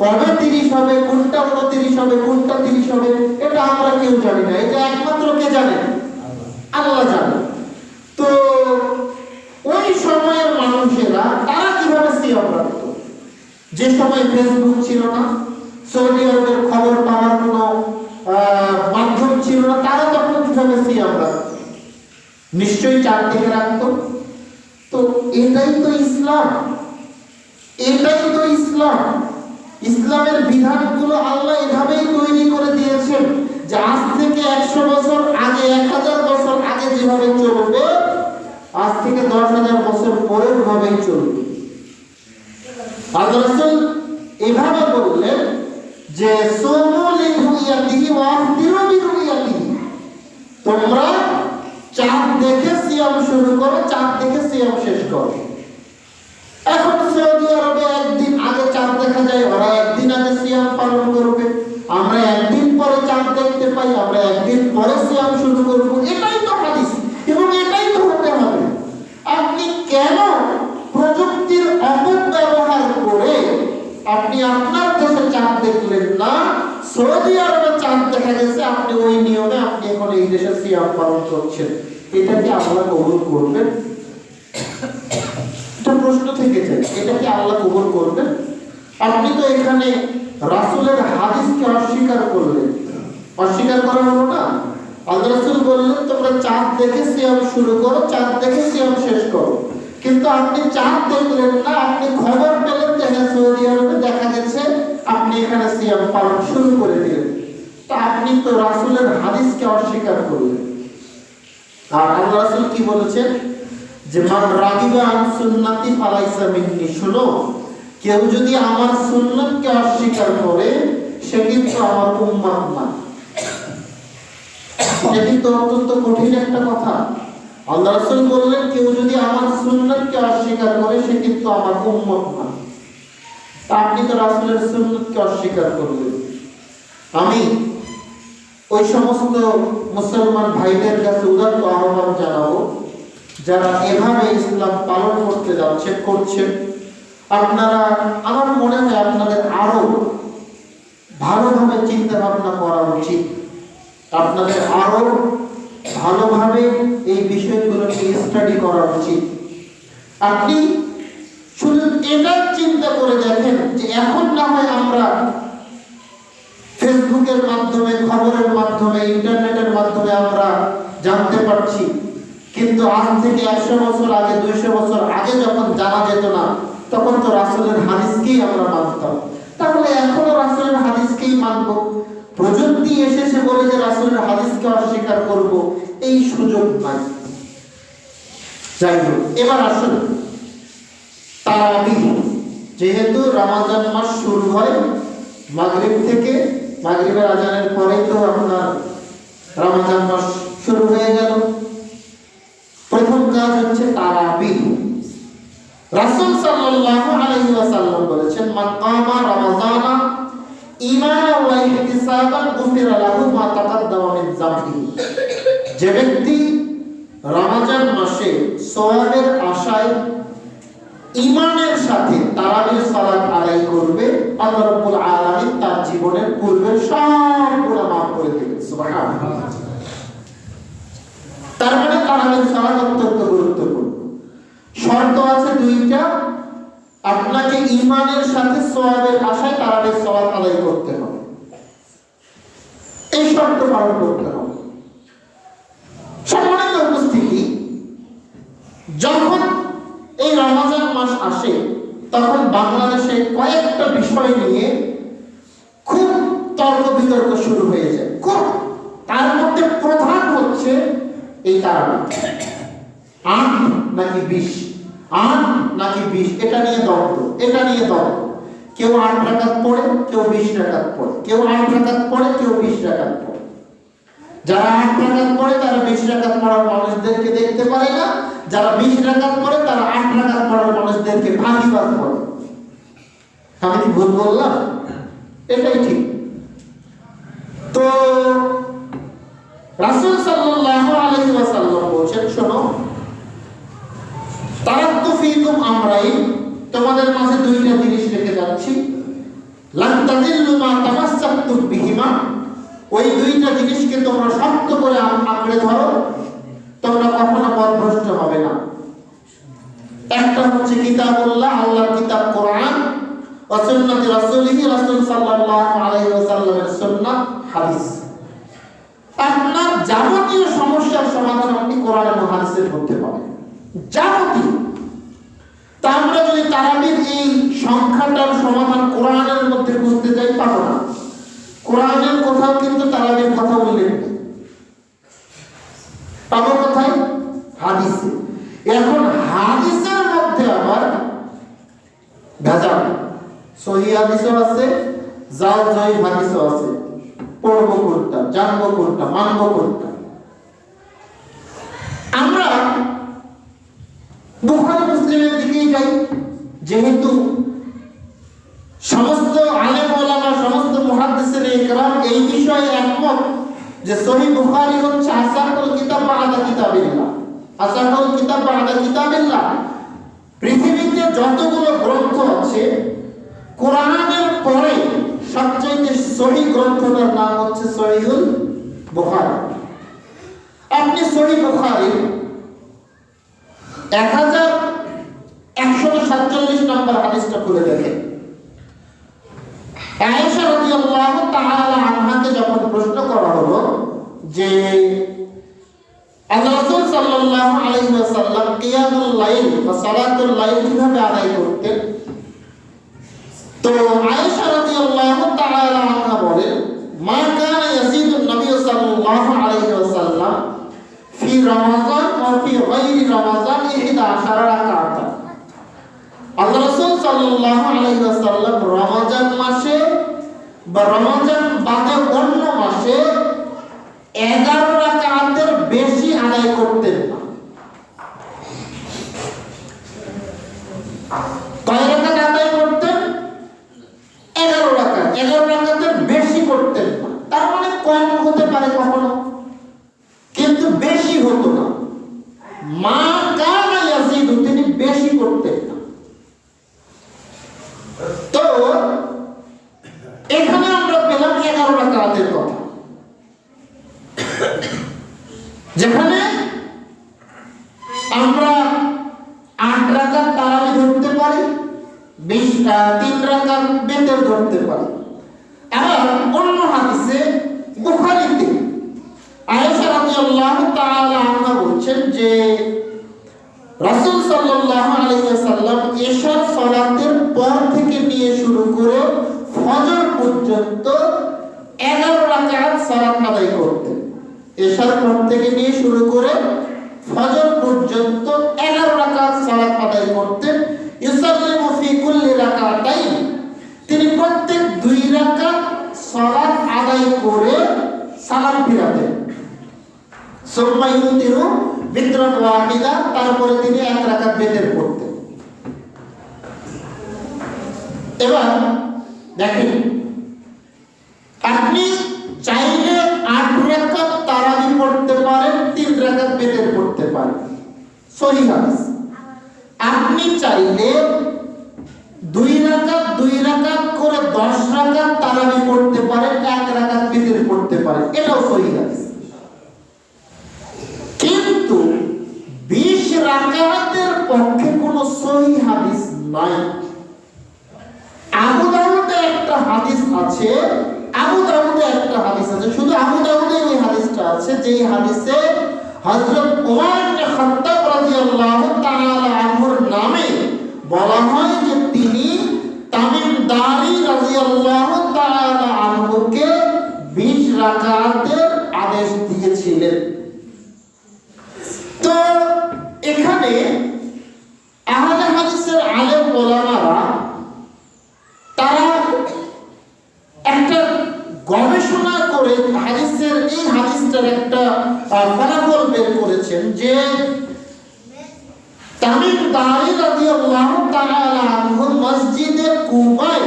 A: কবে 30 হবে, কোনটা 29 হবে, কোনটা 30 হবে, এটা আমরা কেউ জানি না। এটা একমাত্র কে জানে? আল্লাহ জানে। তো ওই সময়ের মানুষেরা তারা কিভাবে সিয়াম রাখত? যে সময় ফেসবুক ছিল না, সৌদি আরবের খবর পাওয়ার কোনো মাধ্যম ছিল না, তারা তখন কিভাবে সিয়াম রাখত? নিশ্চয়ই চাঁদ থেকে রাখত। তো এটাই তো ইসলাম, এটাই তো ইসলাম। ইসলামের বিধানগুলো আল্লাহ এভাবেই তৈরি করে দিয়েছেন যে আজ থেকে 100 বছর আগে, 1000 বছর আগে যেভাবে চলবে, আজ থেকে 10,000 বছর পরে ওভাবেই চলবে। আল্লাহ রাসূল এভাবে বললেন যে সুমু লিরুয়াতিহি ওয়া আফতিরু বিরুয়াতিহি, তোমরা চাঁদ দেখে সিয়াম শুরু করো, চাঁদ দেখে সিয়াম শেষ করো। এখন সৌদি আরবে একদিন আগে চাঁদ দেখা যায়, ওরা একদিন আগে সিয়াম পালন করবে, আমরা একদিন পরে চাঁদ দেখতে পাই, আমরা একদিন পরে সিয়াম শুরু করব। এটাই তো হাদিস এবং এটাই তো হতে হবে। আপনি কেন প্রযুক্তির অপব্যবহার করে আপনি আপনার দেশে চাঁদ দেখলেন না, সৌদি আরবে চাঁদ দেখা গেছে, আপনি ওই নিয়মে আপনি এখন এই দেশে সিয়াম পালন করছেন, এটা কি আল্লাহ কবুল করবেন? এটা প্রশ্ন থেকে যায়, এটা কি আল্লাহ কবুল করবেন? আপনি তো এখানে রাসূলের হাদিসকে অস্বীকার করলেন, অস্বীকার করা হলো না। আল্লাহ রাসূল বললেন তোমরা চাঁদ দেখে সিয়াম শুরু করো, চাঁদ দেখে সিয়াম শেষ করো, কিন্তু আপনি চাঁদ দেখলেন না, আপনি খবর পেলেন যে হ্যাঁ সৌদি আরবে দেখা গেছে, আপনি এখানে সিয়াম পালন শুরু করে দিলেন। তা আপনি তো রাসূলের হাদিসকে অস্বীকার করলেন। আর আল্লাহ রাসূল কি বলেছেন যে মান রাগিবা আন সুন্নতি ফালাইসা মিন্নি, শুনো, কেউ যদি আমার সুন্নাতকে অস্বীকার করে সে কিন্তু আমার উম্মত না। এটা কিন্তু অত্যন্ত কঠিন একটা কথা। আল্লাহ রাসূল বললেন কেউ যদি আমার সুন্নাতকে অস্বীকার করে সে কিন্তু আমার উম্মত না। তা আপনি তো রাসূলের সুন্নাতকে অস্বীকার করলেন। আমি ওই সমস্ত মুসলমান ভাইদের কাছে উদাত্ত আহ্বান জানাবো যারা এভাবে ইসলাম পালন করতে যাচ্ছেন, করছেন, আপনারা, আমার মনে হয় আপনাদের আরো ভালোভাবে চিন্তা ভাবনা করা উচিত, আপনাদের আরো ভালোভাবে এই বিষয়গুলোকে স্টাডি করা উচিত। আপনি শুধু এটা চিন্তা করে দেখেন যে এখন না হয় আমরা ফেসবুকের মাধ্যমে, খবরের মাধ্যমে, ইন্টারনেটের মাধ্যমে আমরা জানতে পারছি, কিন্তু আজ থেকে 100 বছর আগে, 200 বছর আগে যখন জানা যেত না, তখন তো রাসূলের হাদিসকেই আমরা মানতাম। তাহলে এখনো রাসূলের হাদিসকেই মানব। প্রযুক্তি এসেছে বলে যে রাসূলের হাদিসকে অস্বীকার করব, এই সুযোগ নাই। যাই হোক, এবার আসুন তারাবি। যেহেতু রমজান মাস শুরু হয় মাগরিব থেকে, মাগরিবের আজানের পরেই তো আপনার রমজান মাস শুরু হয়ে গেল। প্রথম কাজ হচ্ছে তারাবি। রাসূল সাল্লাল্লাহু আলাইহি ওয়াসাল্লাম বলেছেন মান কামা রমাযানা ঈমানান ওয়া ইহতিসাবান গুফিরা লাহু মা তাকাদ্দামা মিন যামবিহি। যে ব্যক্তি রমজান মাসে সওয়াবের আশায় ঈমানের সাথে তারাবির সালাত আদায় করবে, আল্লাহ রাব্বুল আলামিন তার জীবনের পূর্বের সব গুনাহ মাফ করে দেবেন। সুবহানাল্লাহ। তার মানে তারাবির সালাত অত্যন্ত গুরুত্বপূর্ণ। শর্ত আছে দুইটা, আপনাকে ঈমানের সাথে সওয়াবের আশায় তারাবির সালাত আদায় করতে হবে, এই শর্ত পালন করতে হবে। সম্মানিত উপস্থিতি, যখন এই রমজান মাস আসে তখন বাংলাদেশে কয়েকটা বিষয় নিয়ে খুব তর্ক বিতর্ক শুরু হয়ে যায়। তার মধ্যে প্রধান হচ্ছে এই তারাবি, 8 নাকি 20, 8 নাকি 20, এটা নিয়ে দ্বন্দ্ব, এটা নিয়ে দ্বন্দ্ব। কেউ 8 রাকাত পড়ে, কেউ 20 রাকাত পড়ে, কেউ 8 রাকাত পড়ে, কেউ 20 রাকাত পড়ে। যারা 8 রাকাত পড়ে তারা 20 রাকাত পড়ার মানুষদেরকে দেখতে পারে না, যারা 20 রাকাত পড়ে তারা 8 রাকাত পড়ার মানুষদেরকে ফাঁকিবাজ বলে। আমি কি ভুল বললাম? এটাই ঠিক। তো রাসূল সাল্লাল্লাহু আলাইহি ওয়াসাল্লাম বলেছেন, শোনো, তারাক্তু ফীকুম আমরাইন, তোমাদের মাঝে দুইটা জিনিস রেখে যাচ্ছি, লান তাযিল্লু মা তামাসসাকতুম বিহিমা, ওই দুইটা জিনিসকে তোমরা শক্ত করে আঁকড়ে ধরো, তোমরা কখনো পথভ্রষ্ট হবে না। একটা হচ্ছে কিতাবুল্লাহ, আল্লাহর কিতাব কোরআন, ওয়া সুন্নতি রাসূলিহি, রাসূল সাল্লাল্লাহু আলাইহি ওয়াসাল্লামের সুন্নাহ হাদিস। আপনার যাবতীয় সমস্যার সমাধান আপনি কোরআন এবং হাদিসের মধ্যে পাবেন, যাবতীয়। তা আমরা যদি তারাবির এই সংখ্যাটার সমাধান কোরআনের মধ্যে খুঁজতে যাই, পাবো না। কোরআনের কোথাও কিন্তু তারাবির কথা উল্লেখ নেই, পাবো কোথায়? হাদিসে। এখন হাদিসের মধ্যে আবার ভেজাল, সহিহ হাদিসও আছে, জাল জয়ীফ হাদিসও আছে। পড়বো কোনটা, জানবো কোনটা, মানবো কোনটা? আমরা বুখারী মুসলিমের দিকেই যাই, যেহেতু সমস্ত আলেম ওলামা, সমস্ত মুহাদ্দিসিন ইকরাম এই বিষয়ে একমত যে সহিহ বুখারী হচ্ছে আসাহুল কিতাব বা'দা কিতাবিল্লাহ। আসাহুল কিতাব বা'দা কিতাবিল্লাহ। পৃথিবীতে যতগুলো গ্রন্থ আছে, কোরআনের পরে সবচেয়ে সহিহ গ্রন্থটার নাম হচ্ছে সহিহুল বুখারী। আপনি সহিহ বুখারী 1147 নম্বর হাদিসটা খুলে দেখেন। আয়েশা রাদিয়াল্লাহু তাআলা আনহাকে যখন প্রশ্ন করা হলো যে আল্লাহ রাসূল সাল্লাল্লাহু আলাইহি ওয়াসাল্লাম কিয়ামুল লাইল বা সালাতুল লাইল কিভাবে আদায় করতেন, তো আয়েশা রাদিয়াল্লাহু তাআলা আনহা বলেন, মা কানা ইয়াজিদুন নবী সাল্লাল্লাহু আলাইহি ওয়াসাল্লাম ফি রমাযান ওয়া ফি গায়রি রমাযান 11 রাকাত। আল্লাহ রাসূল সাল্লাল্লাহু আলাইহি ওয়াসাল্লাম রমজান মাসে বা রমজান বাদে অন্য মাসে 11 রাকাতের বেশি আদায় করতেন না। কয় রাকাত আদায় করতেন? 11 রাকাত। 11 রাকাতের বেশি করতেন না। তার মানে কম হতে পারে কখনো, কিন্তু বেশি হতো না। মা কানা ইয়াজিদু, তিনি বেশি করতেন না। তো এখানে আমরা পেলাম 11 রাকাতের কথা, যেখানে আমরা 8 রাকাত তারাবি ধরতে পারি, 3 রাকাত বেতর ধরতে পারি। আবার অন্য হাদিসে বুখারীতে আয়েশা রাদিয়াল্লাহু তাআলা আনহা বলছেন যে রাসূল সাল্লাল্লাহু আলাইহি ওয়াসাল্লাম ইশার সালাতের পর থেকে নিয়ে শুরু করে ফজর পর্যন্ত 11 রাকাত সালাত আদায় করতেন। ইশার পর থেকে নিয়ে শুরু করে ফজর পর্যন্ত 11 রাকাত সালাত আদায় করতেন। ইউসাল্লিমু ফি কুল্লি রাকাতাইন, তিনি প্রত্যেক 2 রাকাত সালাত আদায় করে সালাম ফিরাতেন। সুম্মা ইউতিরু বিতরান ওয়াহিদা, তারপরে তিনি 1 রাকাত বেতের পড়তেন। এবার দেখেন, আপনি চাইলে 8 রাকাত তারাবি পড়তে পারেন, 3 রাকাত বেতের পড়তে পারেন, সহিহ হাদিস। আপনি চাইলে 2 রাকাত করে 10 রাকাত তারাবি পড়তে পারেন, 1 রাকাত বেতের পড়তে পারেন, এটাও সহিহ হাদিস। কিন্তু 20 রাকাতের পক্ষে কোনো সহিহ হাদিস নাই। আবু দাউদে একটা হাদিস আছে, শুধু আবু দাউদে ওই হাদিসটা আছে, যেই হাদিসে হযরত ওমর ইবনে খাত্তাব রাদিয়াল্লাহু তাআলা আনহুর নামে বলা হয় যে তিনি তামিম দারি রাদিয়াল্লাহু তাআলা আনহুকে 20 রাকাতের আদেশ দিয়েছিলেন। তো এখানে আহলে হাদিসের আলেম ওলামারা তারা একটা গবেষণা করে হাদিসের এই হাদিসটার একটা ফলাফল বের করেছেন যে তামিম দারি রাদিয়াল্লাহু তাআলা আনহু মসজিদে কুবায়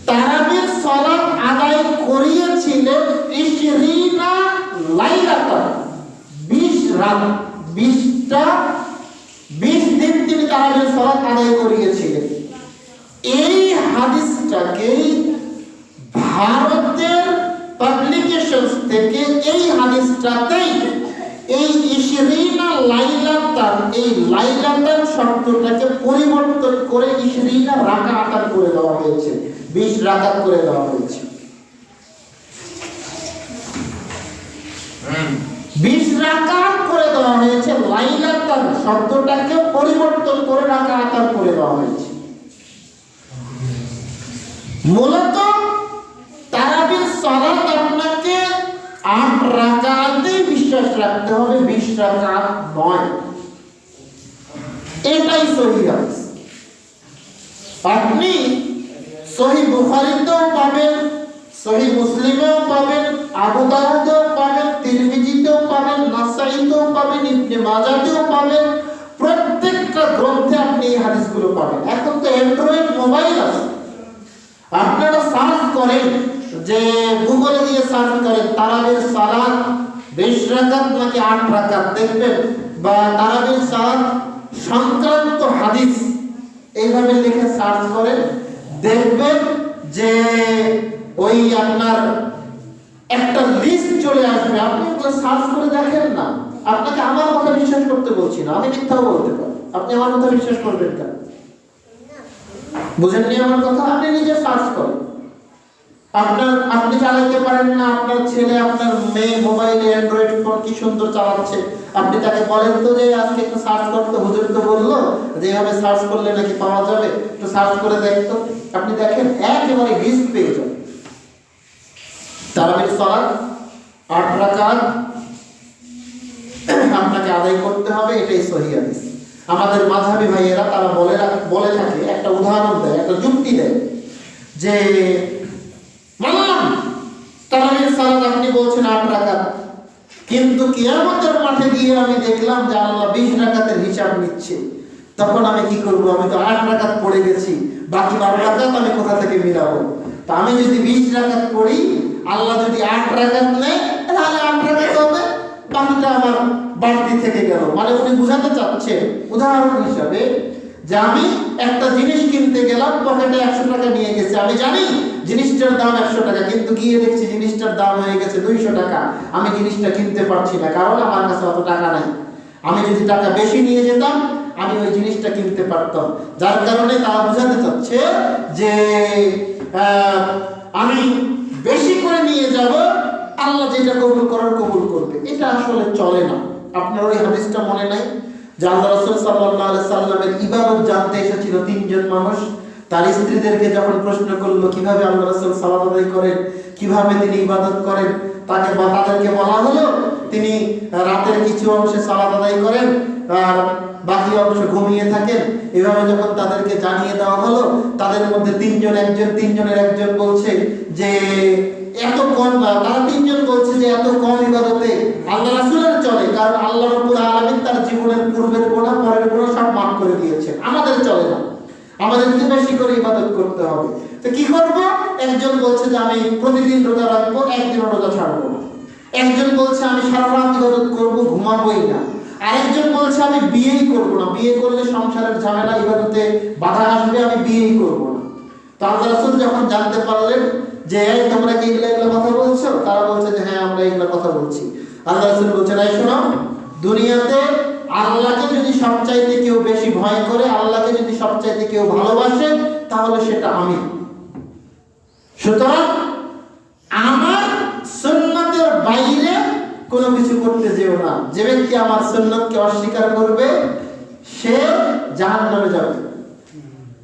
A: তারাবির সালাত আদায় করিয়েছিলেন 20 লাইলাতান, 20 রাত, 20 দিন তিনি তারাবির সালাত আদায় করিয়েছিলেন। এই হাদিসটাকেই ভারতের পাবলিকেশনস থেকে এই হাদিসটাতেই এই 20 লাইলাতান, এই লাইলাতান শব্দটাকে পরিবর্তন করে 20 রাকাত করে দেওয়া হয়েছে, 20 রাকাত করে দেওয়া হয়েছে। 20 রাকাত করে দেওয়া হয়েছে, লাইলাতান শব্দটাকে পরিবর্তন করে রাকাত করে দেওয়া হয়েছে। মূলত তারাবির সালাত আপনাকে 8 রাকাতেই বিশ্বাস রাখতে হবে, 20 রাকাত নয়। এটাই সহিহ হাদিস। আপনি সহিহ বুখারীতেও পাবেন, সহিহ মুসলিমেও পাবেন, আবু দাউদেও পাবেন, তিরমিজিতেও পাবেন, নাসাঈতেও পাবেন, ইবনে মাজাহতেও পাবেন। প্রত্যেকটা গ্রন্থে আপনি এই হাদিসগুলো পাবেন। এখন তো অ্যান্ড্রয়েড মোবাইল আছে, আপনারা সার্চ করেন, যে গুগলে গিয়ে সার্চ করেন তারাবির সালাত 20 রাকাত নাকি 8 রাকাত দেখবেন, বা তারাবির সালাত সংক্রান্ত হাদিস এইভাবে লিখে সার্চ করেন, দেখবেন যে ওই আপনার একটা লিস্ট চলে আসবে। আপনি এগুলো সার্চ করে দেখেন না। আপনাকে আমার কথা বিশ্বাস করতে বলছি না, আমি মিথ্যাও বলতে পারি, আপনি আমার কথা বিশ্বাস করবেন কেন? বুঝেননি আমার কথা? আপনি নিজে সার্চ করেন। আপনি চালাতে পারেন না, আপনার ছেলে আপনার মেয়ে মোবাইলে অ্যান্ড্রয়েড ফোন কি সুন্দর চালাচ্ছে, আপনি তাকে বলেন তো যে আজকে একটু সার্চ করতে, হুজুর তো বললো যে এভাবে সার্চ করলে নাকি পাওয়া যাবে, একটু সার্চ করে দেখতো। আপনি দেখেন একেবারে লিস্ট পেয়ে যাবেন। তারাবির সালাত 8 রাকাত আপনাকে আদায় করতে হবে, এটাই সহিহ হাদিস। আমাদের মাযহাবী ভাইয়েরা তারা বলে থাকে, একটা উদাহরণ দেয়, একটা যুক্তি দেয় যে মানলাম তারাবির সালাত আপনি বলছেন 8 রাকাত, কিন্তু কিয়ামতের মাঠে গিয়ে আমি দেখলাম যে আল্লাহ 20 রাকাতের হিসাব নিচ্ছে, তখন আমি কি করব? আমি তো 8 রাকাত পড়ে গেছি, বাকি 12 রাকাত আমি কোথা থেকে মিলাবো? তো আমি যদি 20 রাকাত পড়ি, আল্লাহ যদি 8 রাকাত নেয়, তাহলে 8 রাকাত হবে, বাকিটা আমার বাড়তি থেকে গেল। মানে উনি বোঝাতে চাচ্ছেন উদাহরণ হিসাবে যে আমি একটা জিনিস কিনতে গেলাম, পকেটে 100 টাকা নিয়ে গেছি, আমি জানি জিনিসটার দাম 100 টাকা, কিন্তু গিয়ে দেখছি জিনিসটার দাম হয়ে গেছে 200 টাকা। আমি জিনিসটা কিনতে পারছি না, কারণ আমার কাছে অত টাকা নাই। আমি যদি টাকা বেশি নিয়ে যেতাম, আমি ওই জিনিসটা কিনতে পারতাম। যার কারণে তারা বোঝাতে চাচ্ছে যে আমি বেশি করে নিয়ে যাব, আল্লাহ যেটা কবুল করার কবুল করবে। এটা আসলে চলে না। আপনার ওই হাদিসটা মনে নাই যে আল্লাহ রাসূল সাল্লাল্লাহু আলাইহি সাল্লামের ইবাদত জানতে এসেছিল 3 জন মানুষ। তার স্ত্রীদেরকে যখন প্রশ্ন করলো কিভাবে আল্লাহ রাসূল সালাত আদায় করেন, কিভাবে তিনি ইবাদত করেন, তাদেরকে বলা হলো তিনি রাতের কিছু অংশে সালাত আদায় করেন আর বাকি অংশ ঘুমিয়ে থাকেন। এভাবে যখন তাদেরকে জানিয়ে দেওয়া হলো, তাদের মধ্যে তিনজনের একজন বলছে যে এত কম, তারা 3 জন বলছে যে এত কম ইবাদতে আল্লাহ রাসূলের চলে, কারণ আল্লাহ রাব্বুল আলামিন তার জীবনের পূর্বের গুনাহ পরের গুনাহ সব মাফ করে দিয়েছেন, আমাদের চলে না, আমাদেরকে বেশি করে ইবাদত করতে হবে। তো কি করব? একজন বলছে যে আমি প্রতিদিন রোজা রাখবো, একদিন রোজা ছাড়বো না। একজন বলছে আমি সারা রাত ইবাদত করব, ঘুমাবোই না। আরেকজন বলছে আমি বিয়েই করব না, বিয়ে করলে সংসারের ঝামেলা, ইবাদতে বাধা আসবে, আমি বিয়েই করব না। তো আল্লাহ রাসূল যখন জানতে পারলেন যে তোমরা কি এগুলো কথা বলছো, তারা বলছে যে হ্যাঁ আমরা এগুলো কথা বলছি। আল্লাহ রাসূল বলছেন এই শোনো, দুনিয়াতে আল্লাহকে যদি সবচাইতে কেউ বেশি ভয় করে, আল্লাহকে যদি সবচাইতে কেউ ভালোবাসে, তাহলে সেটা আমি। সুতরাং আমার সুন্নতের বাইরে কোনো কিছু করতে যেও না। যে ব্যক্তি আমার সুন্নতকে অস্বীকার করবে সে জাহান্নামে যাবে।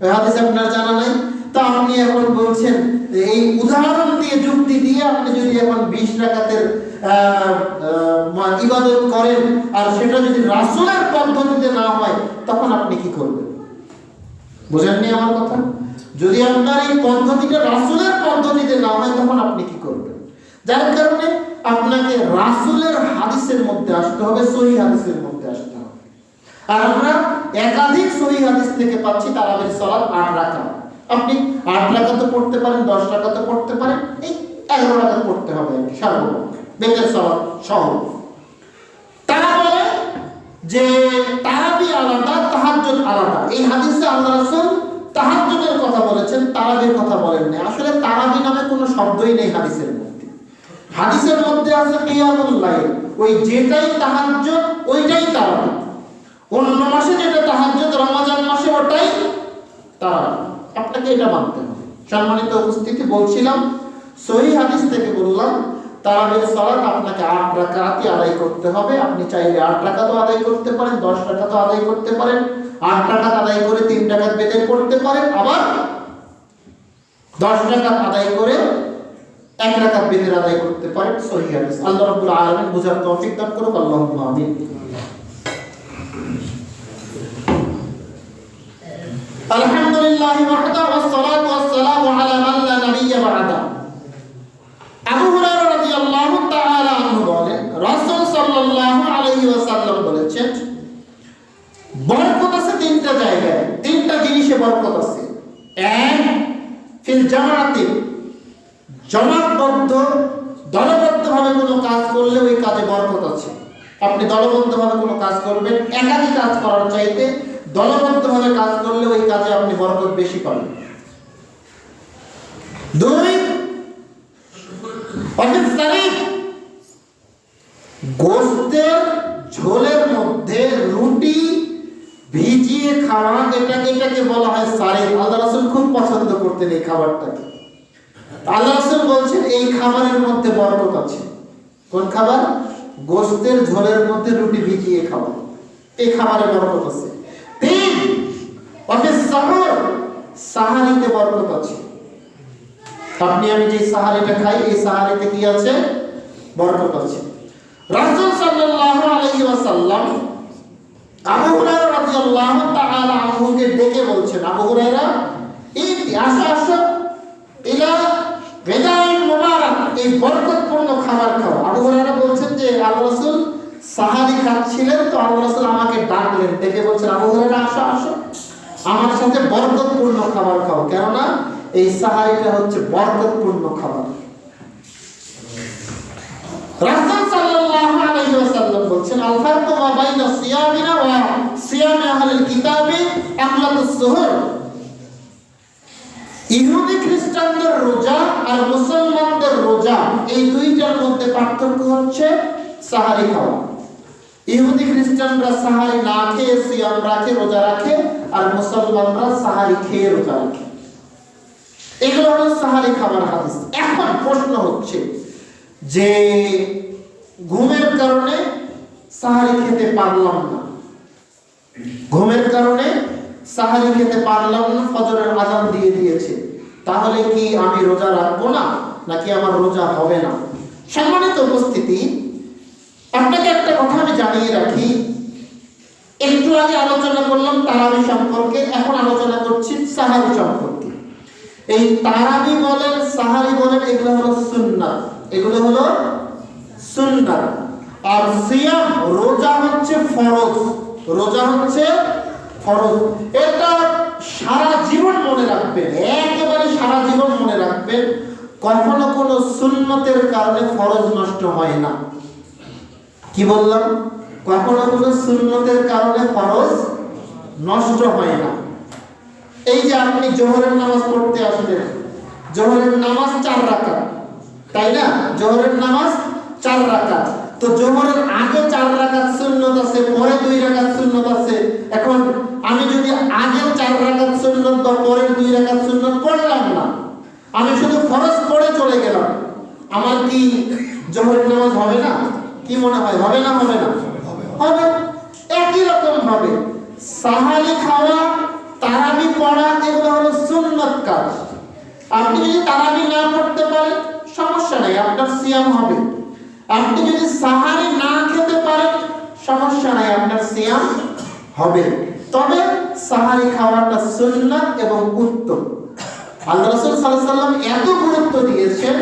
A: এই হাদিস আপনার জানা নাই? তো আপনি এখন বলছেন এই উদাহরণ দিয়ে, যুক্তি দিয়ে আপনি যদি এখন 20 রাকাতের ইবাদত করেন আর সেটা যদি রাসূলের পদ্ধতিতে না হয়, তখন আপনি কি করবেন? বুঝেননি আমার কথা? যদি আপনার এই পদ্ধতিটা রাসূলের পদ্ধতিতে না হয়, তখন আপনি কি করবেন? যার কারণে আপনাকে রাসূলের হাদিসের মধ্যে আসতে হবে, সহিহ হাদিসের মধ্যে আসতে হবে। আর আমরা একাধিক সহিহ হাদিস থেকে পাচ্ছি তারাবির সালাত 8 রাকাত। আপনি 8 রাকাতও পড়তে পারেন, 10 রাকাতও পড়তে পারেন, এই 11 রাকাত পড়তে হবে আর কি, সর্বমোট বেতের সালাত সহ। তারা বলে যে তারাবি আলাদা, তাহাজ্জুদ আলাদা। এই হাদিসে আল্লাহ রাসূল তাহাজ্জুদের কথা বলেছেন, তারাবির কথা বলেননি। আসলে তারাবি নামে কোনো শব্দই নেই হাদিসের মধ্যে। হাদিসের মধ্যে আছে কিয়ামুল লাইল, ওই যেটাই তাহাজ্জুদ ওইটাই তারাবি। অন্য মাসে যেটা তাহাজ্জুদ, রমজান মাসে ওটাই তারাবি। আপনাকে এটা মানতে হবে। সম্মানিত উপস্থিতি, বলছিলাম সহিহ হাদিস থেকে বললাম তারাবির সালাত আপনাকে 8 রাকাতই আদায় করতে হবে। আপনি চাইলে 8 রাকাতও আদায় করতে পারেন, 10 রাকাতও আদায় করতে পারেন। 8 রাকাত আদায় করে 3 রাকাত বেতন করতে পারেন, আবার 10 রাকাত আদায় করে 1 রাকাত বেতন আদায় করতে পারেন। সহিহ হাদিস। আল্লাহ রাব্বুল আলামিন বুঝার তৌফিক দান করুক। আল্লাহুম্মা আমিন। আলহামদুলিল্লাহি ওয়াহদাহু ওয়াস সালাতু ওয়াস والسلام على من لا نبي بعده আবু হুরায়রা রাদিয়াল্লাহু তাআলা আনহু বলেন রাসূল সাল্লাল্লাহু আলাইহি ওয়াসাল্লাম বলেছেন বরকত আছে তিনটা জায়গায়, তিনটা জিনিসে বরকত আছে। এক, ফিল জামাআতি, জমাতবদ্ধ দলবদ্ধভাবে কোনো কাজ করলে ওই কাজে বরকত আছে। আপনি দলবদ্ধভাবে কোনো কাজ করবেন, একাকী কাজ করার চাইতে দলবদ্ধভাবে কাজ করলে ওই কাজে আপনি বরকত বেশি পাবেন। দুই, গোশতের ঝোলের মধ্যে রুটি ভিজিয়ে খাওয়া, এটাকে বলা হয় সারিদ। আল্লাহ রাসূল খুব পছন্দ করতেন এই খাবারটাকে। আল্লাহ রাসূল বলছেন এই খাবারের মধ্যে বরকত আছে। কোন খাবার? গোশতের ঝোলের মধ্যে রুটি ভিজিয়ে খাওয়া, এই খাবারে বরকত আছে। তিন, সাহর, সাহারিতে বরকত আছে। আপনি আমি যে সাহারিটা খাই, এই সাহারিতে কি আছে? বরকত আছে। রাসূল সাল্লাল্লাহু আলাইহি ওয়াসাল্লাম আবু হুরায়রা রাদিয়াল্লাহু তাআলা আনহুকে ডেকে বলছেন, আবু হুরায়রা ইতি, আসো আসো, ইলা গিদাইন মুবারাক, এই বরকতপূর্ণ খাবার খাও। আবু হুরায়রা বলছেন যে আল্লাহ রাসূল সাহারি খাচ্ছিলেন, তো আল্লাহ রাসূল আমাকে ডাকলেন, ডেকে বলছেন আবু হুরায়রা আসো আসো, আমার সাথে বরকতপূর্ণ খাবার খাও, কেননা এই সাহারিটা হচ্ছে বরকতপূর্ণ খাবার। রাসূল সাল্লাল্লাহু আলাইহি ওয়াসাল্লাম বলেন আল ফারকু মা বাইনা সিয়ামিনা ওয়া সিয়ামি আহলিল কিতাবি আকলাতুস সুহুর, ইহুদি খ্রিস্টানদের রোজা আর মুসলমানদের রোজা, এই দুইটার মধ্যে পার্থক্য হচ্ছে সাহারি খাওয়া। ইহুদি খ্রিস্টানরা সাহারি না খেয়ে সিয়াম রাখে, রোজা রাখে, আর মুসলমানরা সাহারি খেয়ে রোজা রাখে। এগুলো হলো সাহারি খাবার হাদিস। এখন প্রশ্ন হচ্ছে যে ঘুমের কারণে সাহারি খেতে পারলাম না, ঘুমের কারণে সাহারি খেতে পারলাম না, ফজরের আযান দিয়ে দিয়েছে, তাহলে কি আমি রোজা রাখবো না, নাকি আমার রোজা হবে না? সম্মানিত উপস্থিতি, আপনাকে একটা কথা আমি জানিয়ে রাখি, একটু আগে আলোচনা করলাম তারাবি সম্পর্কে, এখন আলোচনা করছি সাহারি সম্পর্কে। এই তারাবি বলেন, সাহারি বলেন, এগুলো হলো সুন্নাত, এগুলো হলো সুন্নাত। আর সিয়াম, রোজা হচ্ছে ফরজ, রোজা হচ্ছে ফরজ। এটা সারা জীবন মনে রাখবেন, একেবারে সারা জীবন মনে রাখবেন, কখনো কোনো সুন্নতের কারণে ফরজ নষ্ট হয় না। কি বললাম? কখনো কোনো সুন্নতের কারণে ফরজ নষ্ট হয় না। এই যে আপনি জোহরের নামাজ পড়তে আসলেন, জোহরের নামাজ 4 রাকাত, তাই না? জোহরের নামাজ 4 রাকাত, তো জোহরের আগে 4 রাকাত সুন্নত আছে, পরে 2 রাকাত সুন্নত আছে। এখন আমি যদি আগে 4 রাকাত সুন্নত বা পরে 2 রাকাত সুন্নত পড়লাম না, আমি শুধু ফরজ পড়ে চলে গেলাম, আমার কি জোহরের নামাজ হবে না? কি মনে হয়, হবে না? হবে না? হবে। একই রকম ভাবে সাহারি খাওয়া, তারাবি পড়া, এগুলো হলো সুন্নত কাজ। আপনি যদি তারাবি না পড়তে পারেন সমস্যা নাই, আপনার সিয়াম হবে। আপনি যদি সাহারি না খেতে পারেন সমস্যা নাই, আপনার সিয়াম হবে। তবে সাহারি খাওয়াটা সুন্নাত এবং উত্তম। আল্লাহ রাসূল সাল্লাল্লাহু আলাইহি ওয়াসাল্লাম এত গুরুত্ব দিয়েছেন,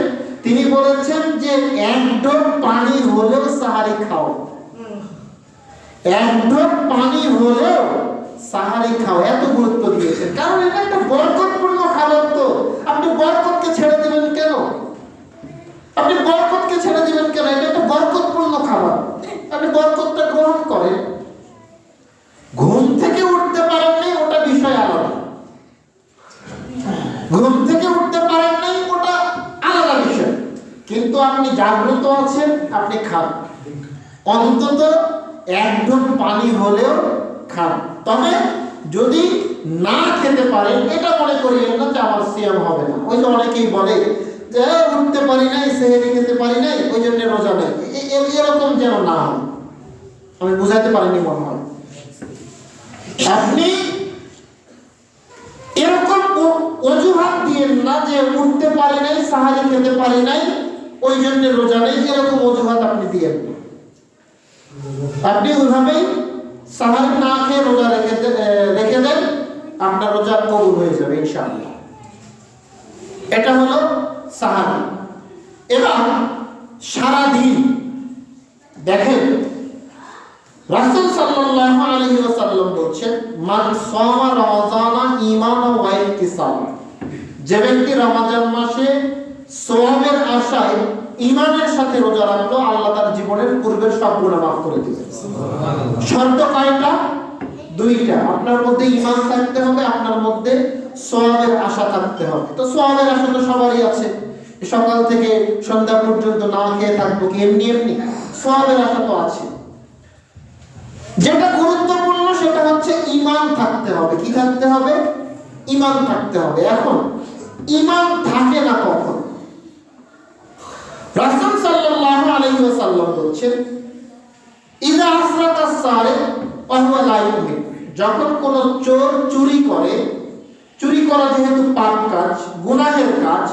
A: তিনি বলেছেন যে 1 ঢোক পানি হলেও সাহারি খাও, 1 ঢোক পানি হলেও সাহারি খাও, এত গুরুত্ব দিয়েছেন। কারণ এটা একটা বরকতপূর্ণ খাবার। তো আপনি বরকতকে ছেড়ে দিবেন কেন? আপনি বরকতকে ছেড়ে দিবেন কেন? এটা একটা বরকতপূর্ণ খাবার, আপনি বরকতটা গ্রহণ করেন। ঘুম থেকে উঠতে পারেন নাই, ওটা বিষয় আলাদা। ঘুম থেকে উঠতে পারেন নাই, ওটা আলাদা বিষয়। কিন্তু আপনি জাগ্রত আছেন, আপনি খান, অন্তত 1 ঢোক পানি হলেও খান। তবে যদি না খেতে পারেন, এটা মনে করিয়েন না যে আমার সিয়াম হবে না। ওই যে অনেকেই বলে যে উঠতে পারি নাই, সেহরি খেতে পারি নাই, ওই জন্য রোজা নেই, এরকম যেন না হয়। আমি বুঝাতে পারিনি মনে হয়। আপনি এরকম অজুহাত দিয়েন না যে উঠতে পারি নাই, সাহারি খেতে পারি নাই, ওই জন্য রোজা নেই, এরকম অজুহাত আপনি দিয়েন না। আপনি ওইভাবেই সাহারি না খেয়ে রোজা রেখে দেন, আপনার রোজা কবুল হয়ে যাবে ইনশাআল্লাহ। এটা হলো সাহাবী। এবার সারাদিন দেখেন রাসূল সাল্লাল্লাহু আলাইহি ওয়াসাল্লাম বলছেন, মান সামা রমাযানা ঈমানান ওয়া ইহতিসাবান, যে ব্যক্তি রমজান মাসে সওয়াবের আশায় ঈমানের সাথে রোজা রাখলো, আল্লাহ তার জীবনের পূর্বের সব গুনাহ মাফ করে দিবেন। সুবহানাল্লাহ। শর্ত কয়টা? দুইটা। আপনার মধ্যে ঈমান থাকতে হবে, আপনার মধ্যে সওয়াবের আশা থাকতে হবে। তো সওয়াবের আশা তো সবারই আছে, সকাল থেকে সন্ধ্যা পর্যন্ত না খেয়ে থাকবো কি এমনি এমনি? সওয়াবের আশা তো আছে। যেটা গুরুত্বপূর্ণ সেটা হচ্ছে ঈমান থাকতে হবে। কি থাকতে হবে? ঈমান থাকতে হবে। এখন ঈমান থাকে না কখন? রাসূল সাল্লাল্লাহু আলাইহি ওয়াসাল্লাম বলেছেন, ইযা আসরাকাস সারিক ওয়া হুয়া লা ইউমিন, যখন কোন চোর চুরি করে, চুরি করা যেহেতু পাপ কাজ, গুনাহের কাজ,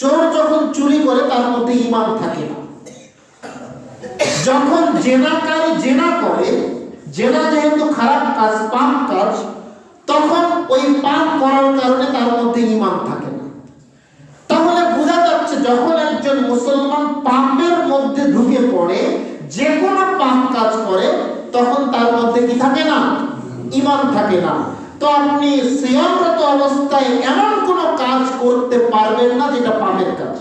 A: চোর যখন চুরি করে তার মধ্যে ঈমান থাকে না। যখন জেনাকারী জেনা করে, জেনা যেহেতু খারাপ কাজ, পাপ কাজ, তখন ওই পাপ করার কারণে তার মধ্যে ঈমান থাকে না। তাহলে বোঝা যাচ্ছে যখন একজন মুসলমান পাপের মধ্যে ঢুকে পড়ে, যে কোনো পাপ কাজ করে, তখন তার মধ্যে কি থাকে না? ঈমান থাকে না। তো আপনি সিয়ামরত অবস্থায় এমন কোন কাজ করতে পারবেন না যেটা পাপের কাজ।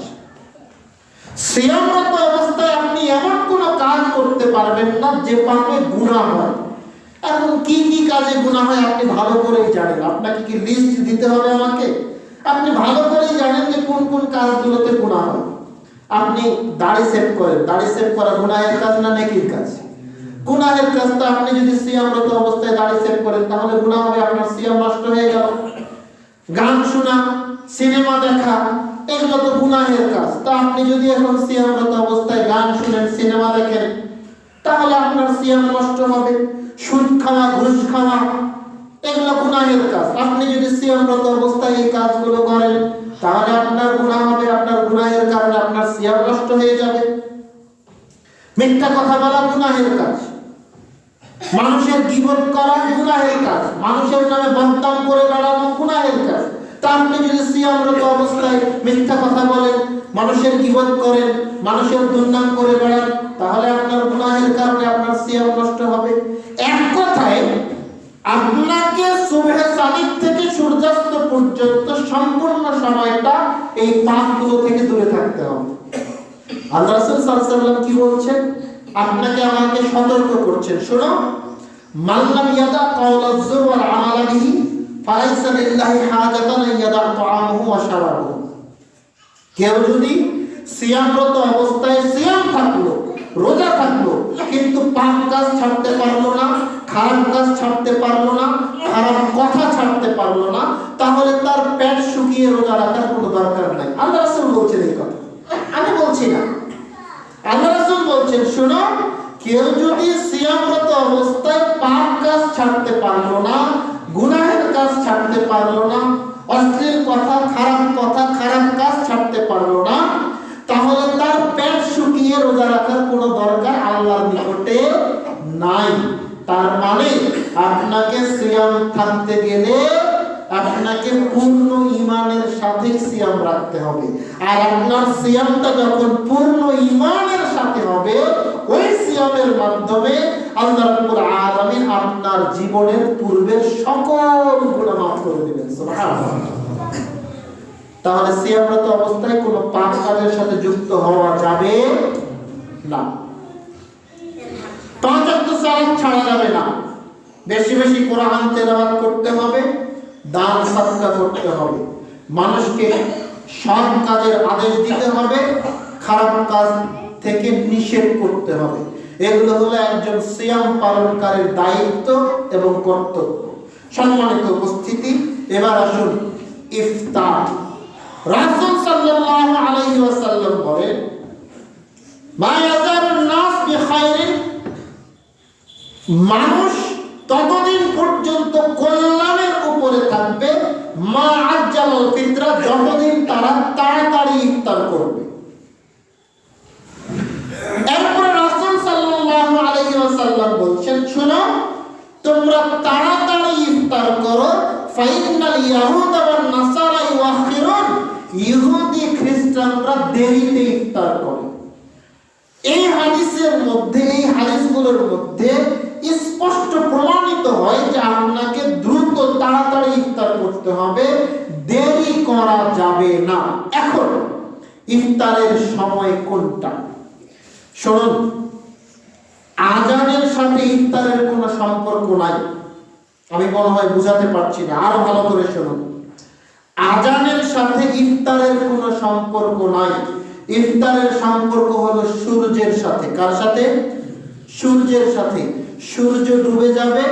A: সিয়ামরত অবস্থায় আপনি এমন কোন কাজ করতে পারবেন না যে পাপে গুনাহ হয়। এখন কি কি কাজে গুনাহ হয় আপনি ভালো করেই জানেন। আপনাকে কি লিস্ট দিতে হবে আমাকে? আপনি ভালো করেই জানেন যে কোন কোন কাজগুলোতে গুনাহ হয়। আপনি দাড়ি সেভ করেন, দাড়ি সেভ করা গুনাহের কাজ না নেকির কাজ? গুনাহের কাজ। তো আপনি যদি সিয়ামরত অবস্থায় দাড়ি সেভ করেন তাহলে গুনাহ হবে, আপনার সিয়াম নষ্ট হয়ে গেল। গান শোনা, সিনেমা দেখা, এগুলো তো গুনাহের কাজ। তো আপনি যদি এখন সিয়ামরত অবস্থায় গান শুনেন, সিনেমা দেখেন, তাহলে আপনার সিয়াম নষ্ট হবে। সুদ খাওয়া, ঘুষ খাওয়া, এগুলো গুনাহের কাজ। আপনি যদি সিয়ামরত অবস্থায় এই কাজগুলো করেন তাহলে আপনার গুনাহ হবে, আপনার গুনাহের কারণে আপনার সিয়াম নষ্ট হয়ে যাবে। মিথ্যা কথা বলা গুনাহের কাজ, মানুষের গীবত করা গুনাহের কাজ, মানুষের নামে বদনাম করে বেড়ানো গুনাহের কাজ। তা আপনি যদি সিয়ামরত অবস্থায় মিথ্যা কথা বলেন, মানুষের গীবত করেন, মানুষের দুর্নাম করে বেড়ান, তাহলে আপনার গুনাহের কারণে আপনার সিয়াম নষ্ট হবে। এক কথায় আপনাকে সুবহ সাদিক থেকে সূর্যাস্ত পর্যন্ত সম্পূর্ণ সময়টা এই পাপগুলো থেকে দূরে থাকতে হবে। আল্লাহ রাসূল সাল্লাল্লাহু আলাইহি ওয়াসাল্লাম কি বলছেন? আপনাকে আমাকে সতর্ক করছেন, শোনো, মাল্লাম ইয়াদা কাওলাজ যুর ওয়াল আমালা বিহি ফালাইসা লিল্লাহি হাজাতান ইয়াদা তাআমাহু ওয়া শারাবাহু। কেউ যদি সিয়ামরত অবস্থায় সিয়াম থাকলো, রোজা থাকলো, কিন্তু পাপ কাজ ছাড়তে পারলো না, খারাপ কাজ ছাড়তে পারলো না, খারাপ কথা ছাড়তে পারলো না, তাহলে তার পেট শুকিয়ে রোজা রাখার কোনো দরকার নাই। আল্লাহ রাসূল বলছেন এই কথা, আমি বলছি না। আল্লাহ রাসূল বলছেন, শোনো, কেউ যদি সিয়ামরত অবস্থায় পাপ কাজ ছাড়তে পারলো না, গুনাহের কাজ ছাড়তে পারলো না, অশ্লীল কথা, খারাপ কাজ ছাড়তে পারলো না, তাহলে তার পেট শুকিয়ে রোজা রাখার কোনো দরকার আল্লাহর নিকটে নাই। তার মানে আপনাকে সিয়াম থাকতে গেলে আপনাকে পূর্ণ ঈমানের সাথে সিয়াম রাখতে হবে। আর আপনার সিয়ামটা যখন পূর্ণ ঈমানের সাথে হবে, ওই সিয়ামের মাধ্যমে আল্লাহ রাব্বুল আলামিন আপনার জীবনের পূর্বের সকল গুনাহ মাফ করে দিবেন। সুবহানাল্লাহ। তাহলে সিয়ামরত অবস্থায় কোনো পাপ কাজের সাথে যুক্ত হওয়া যাবে না। পাঁচ ওয়াক্ত সালাত ছাড়া যাবে না। বেশি বেশি কোরআন তেলাওয়াত করতে হবে, দান সাদকা করতে হবে, মানুষকে সৎ কাজের আদেশ দিতে হবে, খারাপ কাজ থেকে নিষেধ করতে হবে। এগুলো হলো একজন সিয়াম পালনকারীর দায়িত্ব এবং কর্তব্য। সম্মানিত উপস্থিতি, এবার আসুন ইফতার। রাসূল সাল্লাল্লাহু আলাইহি ওয়াসাল্লাম বলেন, মা ইয়াজারুন নাস বিখাইরিন, মানুষ ততদিন পর্যন্ত কল্যাণের উপরে থাকবে, মা আজ্জালাল ফিতরা, যতদিন তারা তাড়াতাড়ি ইফতার করবে। এরপরে রাসূল সাল্লাল্লাহু আলাইহি ওয়াসাল্লাম বলছেন, শোনো, তোমরা তাড়াতাড়ি ইফতার করো, ফাইনাল ইয়াহুদা ওয়ান নাসারা ইউআখিরুন ইহুদি খ্রিস্টানরা দেরিতে ইফতার করে। এই হাদিসের মধ্যে, এই হাদিসগুলোর মধ্যে স্পষ্ট প্রমাণিত হয় যে আপনাকে দ্রুত তাড়াতাড়ি ইফতার করতে হবে, দেরি করা যাবে না। এখন ইফতারের সময় কোনটা? শুনুন, আজানের সাথে ইফতারের কোনো সম্পর্ক নাই। আমি মনে হয় বুঝাতে পারছি না, আরো ভালো করে শুনুন। আজানের সাথে ইফতারের কোনো সম্পর্ক নাই। ইফতারের সম্পর্ক হলো সূর্যের সাথে। কার সাথে? সূর্যের সাথে। সূর্য ডুবে যাবে,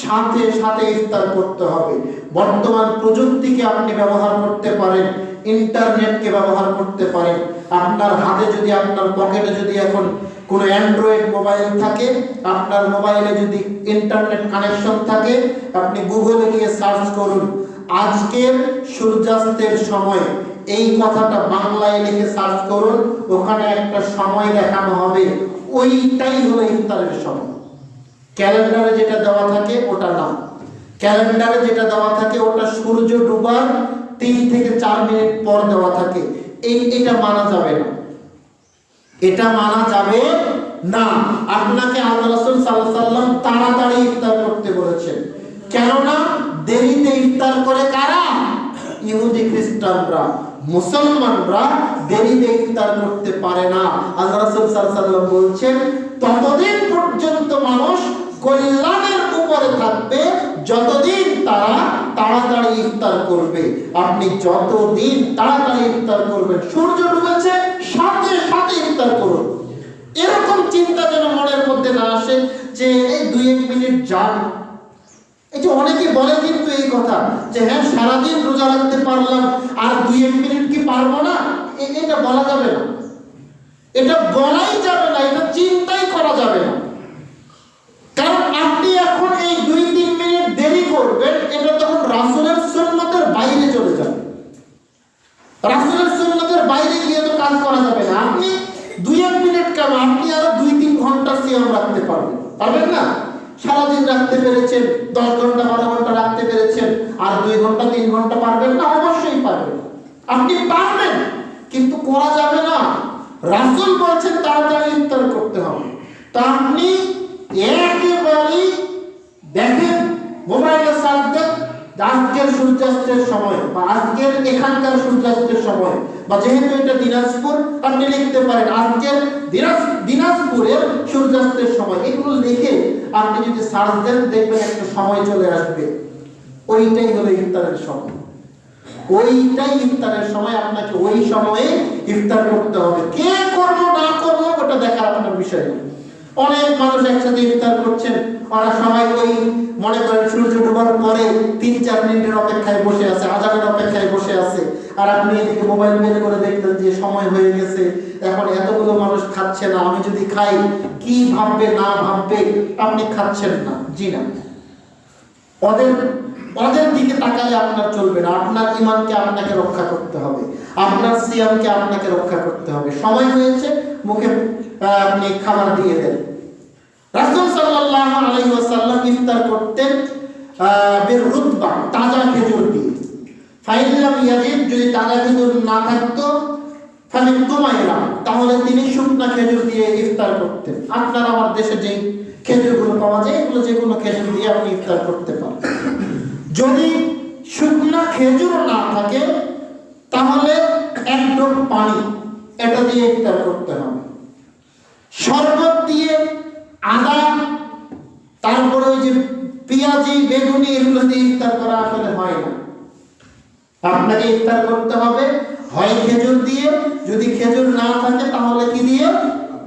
A: সাথে সাথে ইফতার করতে হবে। বর্তমান প্রযুক্তিকে আপনি ব্যবহার করতে পারেন, ইন্টারনেটকে ব্যবহার করতে পারেন। আপনার হাতে যদি, আপনার পকেটে যদি এখন কোনো অ্যান্ড্রয়েড মোবাইল থাকে, আপনার মোবাইলে যদি ইন্টারনেট কানেকশন থাকে, আপনি গুগলে গিয়ে সার্চ করুন আজকের সূর্যাস্তের সময়, এই কথাটা বাংলায় লিখে সার্চ করুন, ওখানে একটা সময় দেখানো হবে, ওইটাই হলো ইফতারের সময়। ক্যালেন্ডারে যেটা দেওয়া থাকে ওটা না। ক্যালেন্ডারে যেটা দেওয়া থাকে ওটা সূর্য ডুবার 3 থেকে 4 মিনিট পর দেওয়া থাকে। এটা মানা যাবে না, এটা মানা যাবে না। আপনাকে আল্লাহ রাসূল সাল্লাল্লাহু আলাইহি ওয়াসাল্লাম তাড়াতাড়ি ইফতার করতে বলেছেন। কেননা দেরিতে ইফতার করে কারা? ইহুদি খ্রিস্টানরা। মুসলমানরা দেরিতে ইফতার করতে পারে না। আল্লাহ রাসূল সাল্লাল্লাহু আলাইহি ওয়াসাল্লাম বলছেন, ততদিন পর্যন্ত মানুষ কল্যাণের উপরে থাকবে যতদিন তারা তাড়াতাড়ি ইফতার করবে। আপনি যতদিন তাড়াতাড়ি ইফতার করবেন, সূর্য ডুবেছে সাথে সাথে ইফতার করুন। এরকম চিন্তা যেন মনের মধ্যে না আসে যে এই 2-1 মিনিট যান। এই যে অনেকে বলে কিন্তু এই কথা যে হ্যাঁ সারাদিন রোজা রাখতে পারলাম, আর 2-1 মিনিট কি পারবো না, এটা বলা যাবে না। এটা বলাই যাবে না, এটা চিন্তাই করা যাবে না। কারণ আপনি এখন এই 2-3 মিনিট দেরি করবেন, এটা তখন রাসূলের সুন্নতের বাইরে চলে যাবে। রাসূলের সুন্নতের বাইরে গিয়ে তো কাজ করা যাবে না। আপনি 2-1 মিনিট কেন, আপনি আরো 2-3 ঘন্টা সিয়াম রাখতে পারবেন, পারবেন না? সারাদিন রাখতে পেরেছেন, 10 ঘন্টা 12 ঘন্টা রাখতে পেরেছেন, আর 2 ঘন্টা 3 ঘন্টা পারবেন না? অবশ্যই পারবেন, আপনি পারবেন, কিন্তু করা যাবে না। রাসূল বলছেন তাড়াতাড়ি ইফতার করতে হবে। তো আপনি একেবারেই দেখেন মোবাইলে সার্চ দেন আজকের সূর্যাস্তের সময়, বা আজকের এখানকার সূর্যাস্তের সময়, বা যেহেতু এটা দিনাজপুর আপনি লিখতে পারেন আজকের দিনাজপুরের সূর্যাস্তের সময়। এগুলো লিখে আপনি যদি সার্চ দেন দেখবেন একটা সময় চলে আসবে, ওইটাই হলো ইফতারের সময়। ওইটাই ইফতারের সময়, আপনাকে ওই সময়ে ইফতার করতে হবে। কে করবো না করবো ওটা দেখার আপনার বিষয় নেই। অনেক মানুষ একসাথে ইফতার করছেন, ওরা সবাই ওই মনে করেন সূর্য ডোবার পরে 3-4 মিনিটের অপেক্ষায় বসে আছে, আজানের অপেক্ষায় বসে আছে, আর আপনি এদিকে মোবাইল বের করে দেখলেন যে সময় হয়ে গেছে, এখন এতগুলো মানুষ খাচ্ছে না, আমি যদি খাই কি ভাববে না ভাববে, আপনি খাচ্ছেন না। জি না, ওদের দিকে তাকালে আপনার চলবে না। আপনার ঈমানকে আপনাকে রক্ষা করতে হবে, আপনার সিয়ামকে আপনাকে রক্ষা করতে হবে। সময় হয়েছে, মুখে আপনি খাবার দিয়ে দেন। রাসূল সাল্লাল্লাহু আলাইহি ওয়াসাল্লাম ইফতার করতেন বিরুতবা, তাজা খেজুর দিয়ে। ফাইলাম ইয়াজিদ, যদি তাজা খেজুর না থাকতো ফামিন তুমাইরা, তাহলে তিনি শুকনা খেজুর দিয়ে ইফতার করতেন। আপনার আমার দেশে যেই খেজুরগুলো পাওয়া যায়, এগুলো যে কোনো খেজুর দিয়ে আপনি ইফতার করতে পারেন। যদি শুকনা খেজুর না থাকে তাহলে 1 ঢোক পানি, এটা দিয়ে ইফতার করতে হবে। শরবত দিয়ে, আদা, তারপরে ওই যে পেঁয়াজি, বেগুনি, এগুলো দিয়ে ইফতার করা আসলে হয় না। আপনাকে ইফতার করতে হবে হয় খেজুর দিয়ে, যদি খেজুর না থাকে তাহলে কি দিয়ে?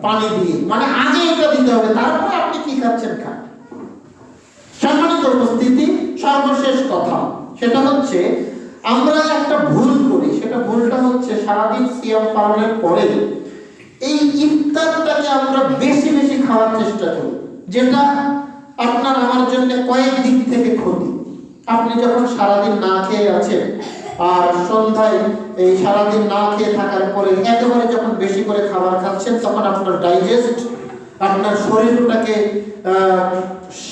A: পানি দিয়ে। মানে আগে এটা দিতে হবে, তারপরে আপনি কি খাচ্ছেন খান। সম্মানিত উপস্থিতি, সর্বশেষ কথা সেটা হচ্ছে আমরা একটা ভুল করি। সেটা ভুলটা হচ্ছে সারাদিন সিয়াম পালনের পরে এই ইফতারটাকে আমরা বেশি বেশি খাওয়ার চেষ্টা করি, যেটা আপনার আমার জন্য কয়েক দিক থেকে ক্ষতি। আপনি যখন সারাদিন না খেয়ে আছেন আর সন্ধ্যায় এই সারাদিন না খেয়ে থাকার পরে একেবারে যখন বেশি করে খাবার খাচ্ছেন, তখন আপনার ডাইজেস্ট, আপনার শরীরটাকে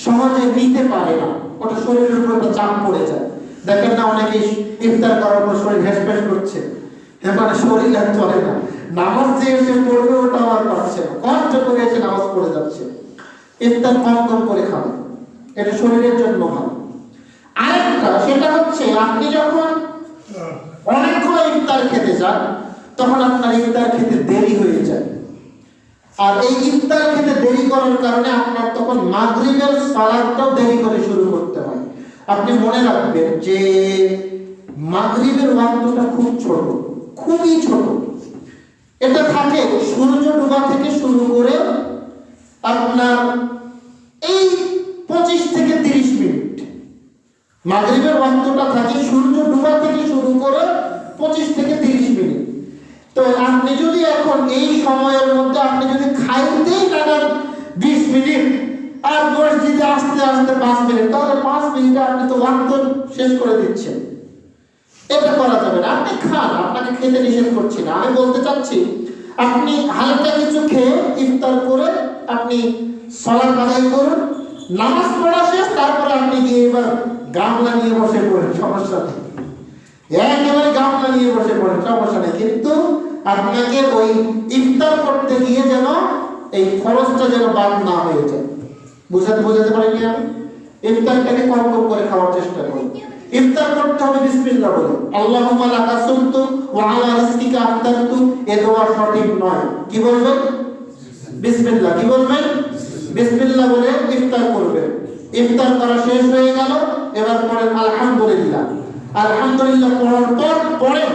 A: সহজে নিতে পারে না, ওটা শরীরের উপর একটা চাপ পড়ে যায়। দেখেন না অনেকে ইফতার করার পর শরীর হ্যাসপ্যাস করছে, মানে শরীর আর চলে না, নামাজ যে এসে পড়বে ওটা আর পারছে না, কষ্ট করে এসে নামাজ পড়ে যাচ্ছে। ইফতার কম কম করে খাবেন, এটা শরীরের জন্য ভালো। আরেকটা সেটা হচ্ছে আপনি যখন অনেকগুলো ইফতার খেতে যান তখন আপনার ইফতার খেতে দেরি হয়ে যায়, আর এই ইফতার খেতে দেরি করার কারণে আপনার তখন মাগরিবের সালাতটাও দেরি করে শুরু করতে হয়। আপনি মনে রাখবেন যে মাগরিবের ওয়াক্তটা খুব ছোট, খুবই ছোট। এটা থাকে সূর্য ডোবা থেকে শুরু করে আপনার এই 25 থেকে 30 মিনিট। মাগরিবের ওয়াক্তটা থাকে সূর্য ডোবা থেকে শুরু করে 25 থেকে 30 মিনিট। তো আপনি যদি এখন এই সময়ের মধ্যে আপনি যদি খাইতেই লাগান 20 মিনিট আর মসজিদে আসতে আসতে 5 মিনিট, তাহলে 5 মিনিটে আপনি তো ওয়াক্ত শেষ করে দিচ্ছেন। এটা করা যাবে না। আপনি খান, আপনাকে খেতে নিষেধ করছি না, আমি বলতে চাচ্ছি আপনি হালকা কিছু খেয়ে ইফতার করে আপনি সালাত আদায় করুন, নামাজ পড়া শেষ, তারপরে আপনি গিয়ে এবার গামলা নিয়ে বসে পড়েন, সমস্যা নেই। একেবারে গামলা নিয়ে বসে পড়েন, সমস্যা নেই, কিন্তু আপনাকে ওই ইফতার করতে গিয়ে যেন এই খরচটা যেন বাদ না হয়ে যায়। বোঝাতে পারিনি আমি? ইফতারটাকে কম কম করে খাওয়ার চেষ্টা করুন। ইফতার করতে হবে বিসমিল্লাহ বলে, আল্লাহুম্মা লাকা সুমতু ওয়া আলা রিজকিকা আফতারতু। এই দোয়া সঠিক নয়। কি বলবেন? বিসমিল্লাহ। কি বলবেন? বিসমিল্লাহ বলে ইফতার করবেন। ইফতার করা শেষ হয়ে গেল, এবার পড়েন আলহামদুলিল্লাহ। আলহামদুলিল্লাহ পড়ার পর পড়েন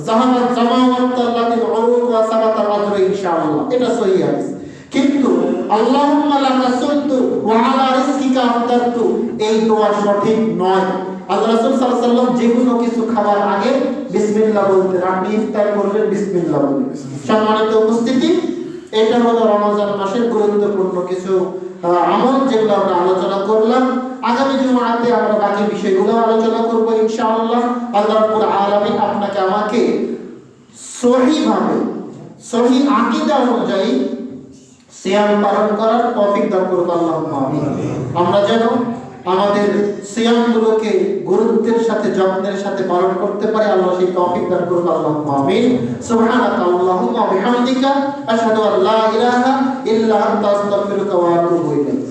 A: জাহানাত জামাওয়াত আল্লাতি উরুক ওয়া সাবাতাল আজরু ইনশাআল্লাহ। এটা সহিহ হাদিস। কিন্তু আল্লাহুম্মা লাকা সুমতু ওয়া আলা রিজকিকা আফতারতু এই দোয়া সঠিক নয়। আল্লাহ রাসূল সাল্লাল্লাহু আলাইহি ওয়াসাল্লাম যে কোনো কিছু খাওয়ার আগে বিসমিল্লাহ বলতেন। আপনি ইফতার করবেন বিসমিল্লাহ বলে। সম্মানিত উপস্থিতি, এটা হলো রমজান মাসের গুরুত্বপূর্ণ কিছু আমল যেগুলো আমরা আলোচনা করলাম। আগামী জুমাতে আমরা বাকি বিষয়গুলো আলোচনা করব ইনশাআল্লাহ। আল্লাহ রাব্বুল আলামিন আপনাকে আমাকে সহিভাবে সহি আকীদা অনুযায়ী সিয়াম পালন করার তৌফিক দান করুন, আল্লাহুম্মা আমিন। আমরা যেন আমাদের সিয়ামগুলোকে গুরুত্বের সাথে যত্নের সাথে পালন করতে পারি, আল্লাহ সেই তৌফিক দান করুন, আল্লাহুম্মা আমিন। সুবহানাকা আল্লাহুম্মা ওয়া বিহামদিকা আশহাদু আল্লা ইলাহা ইল্লা আনতা আস্তাগফিরুকা ওয়া আতুবু ইলাইক।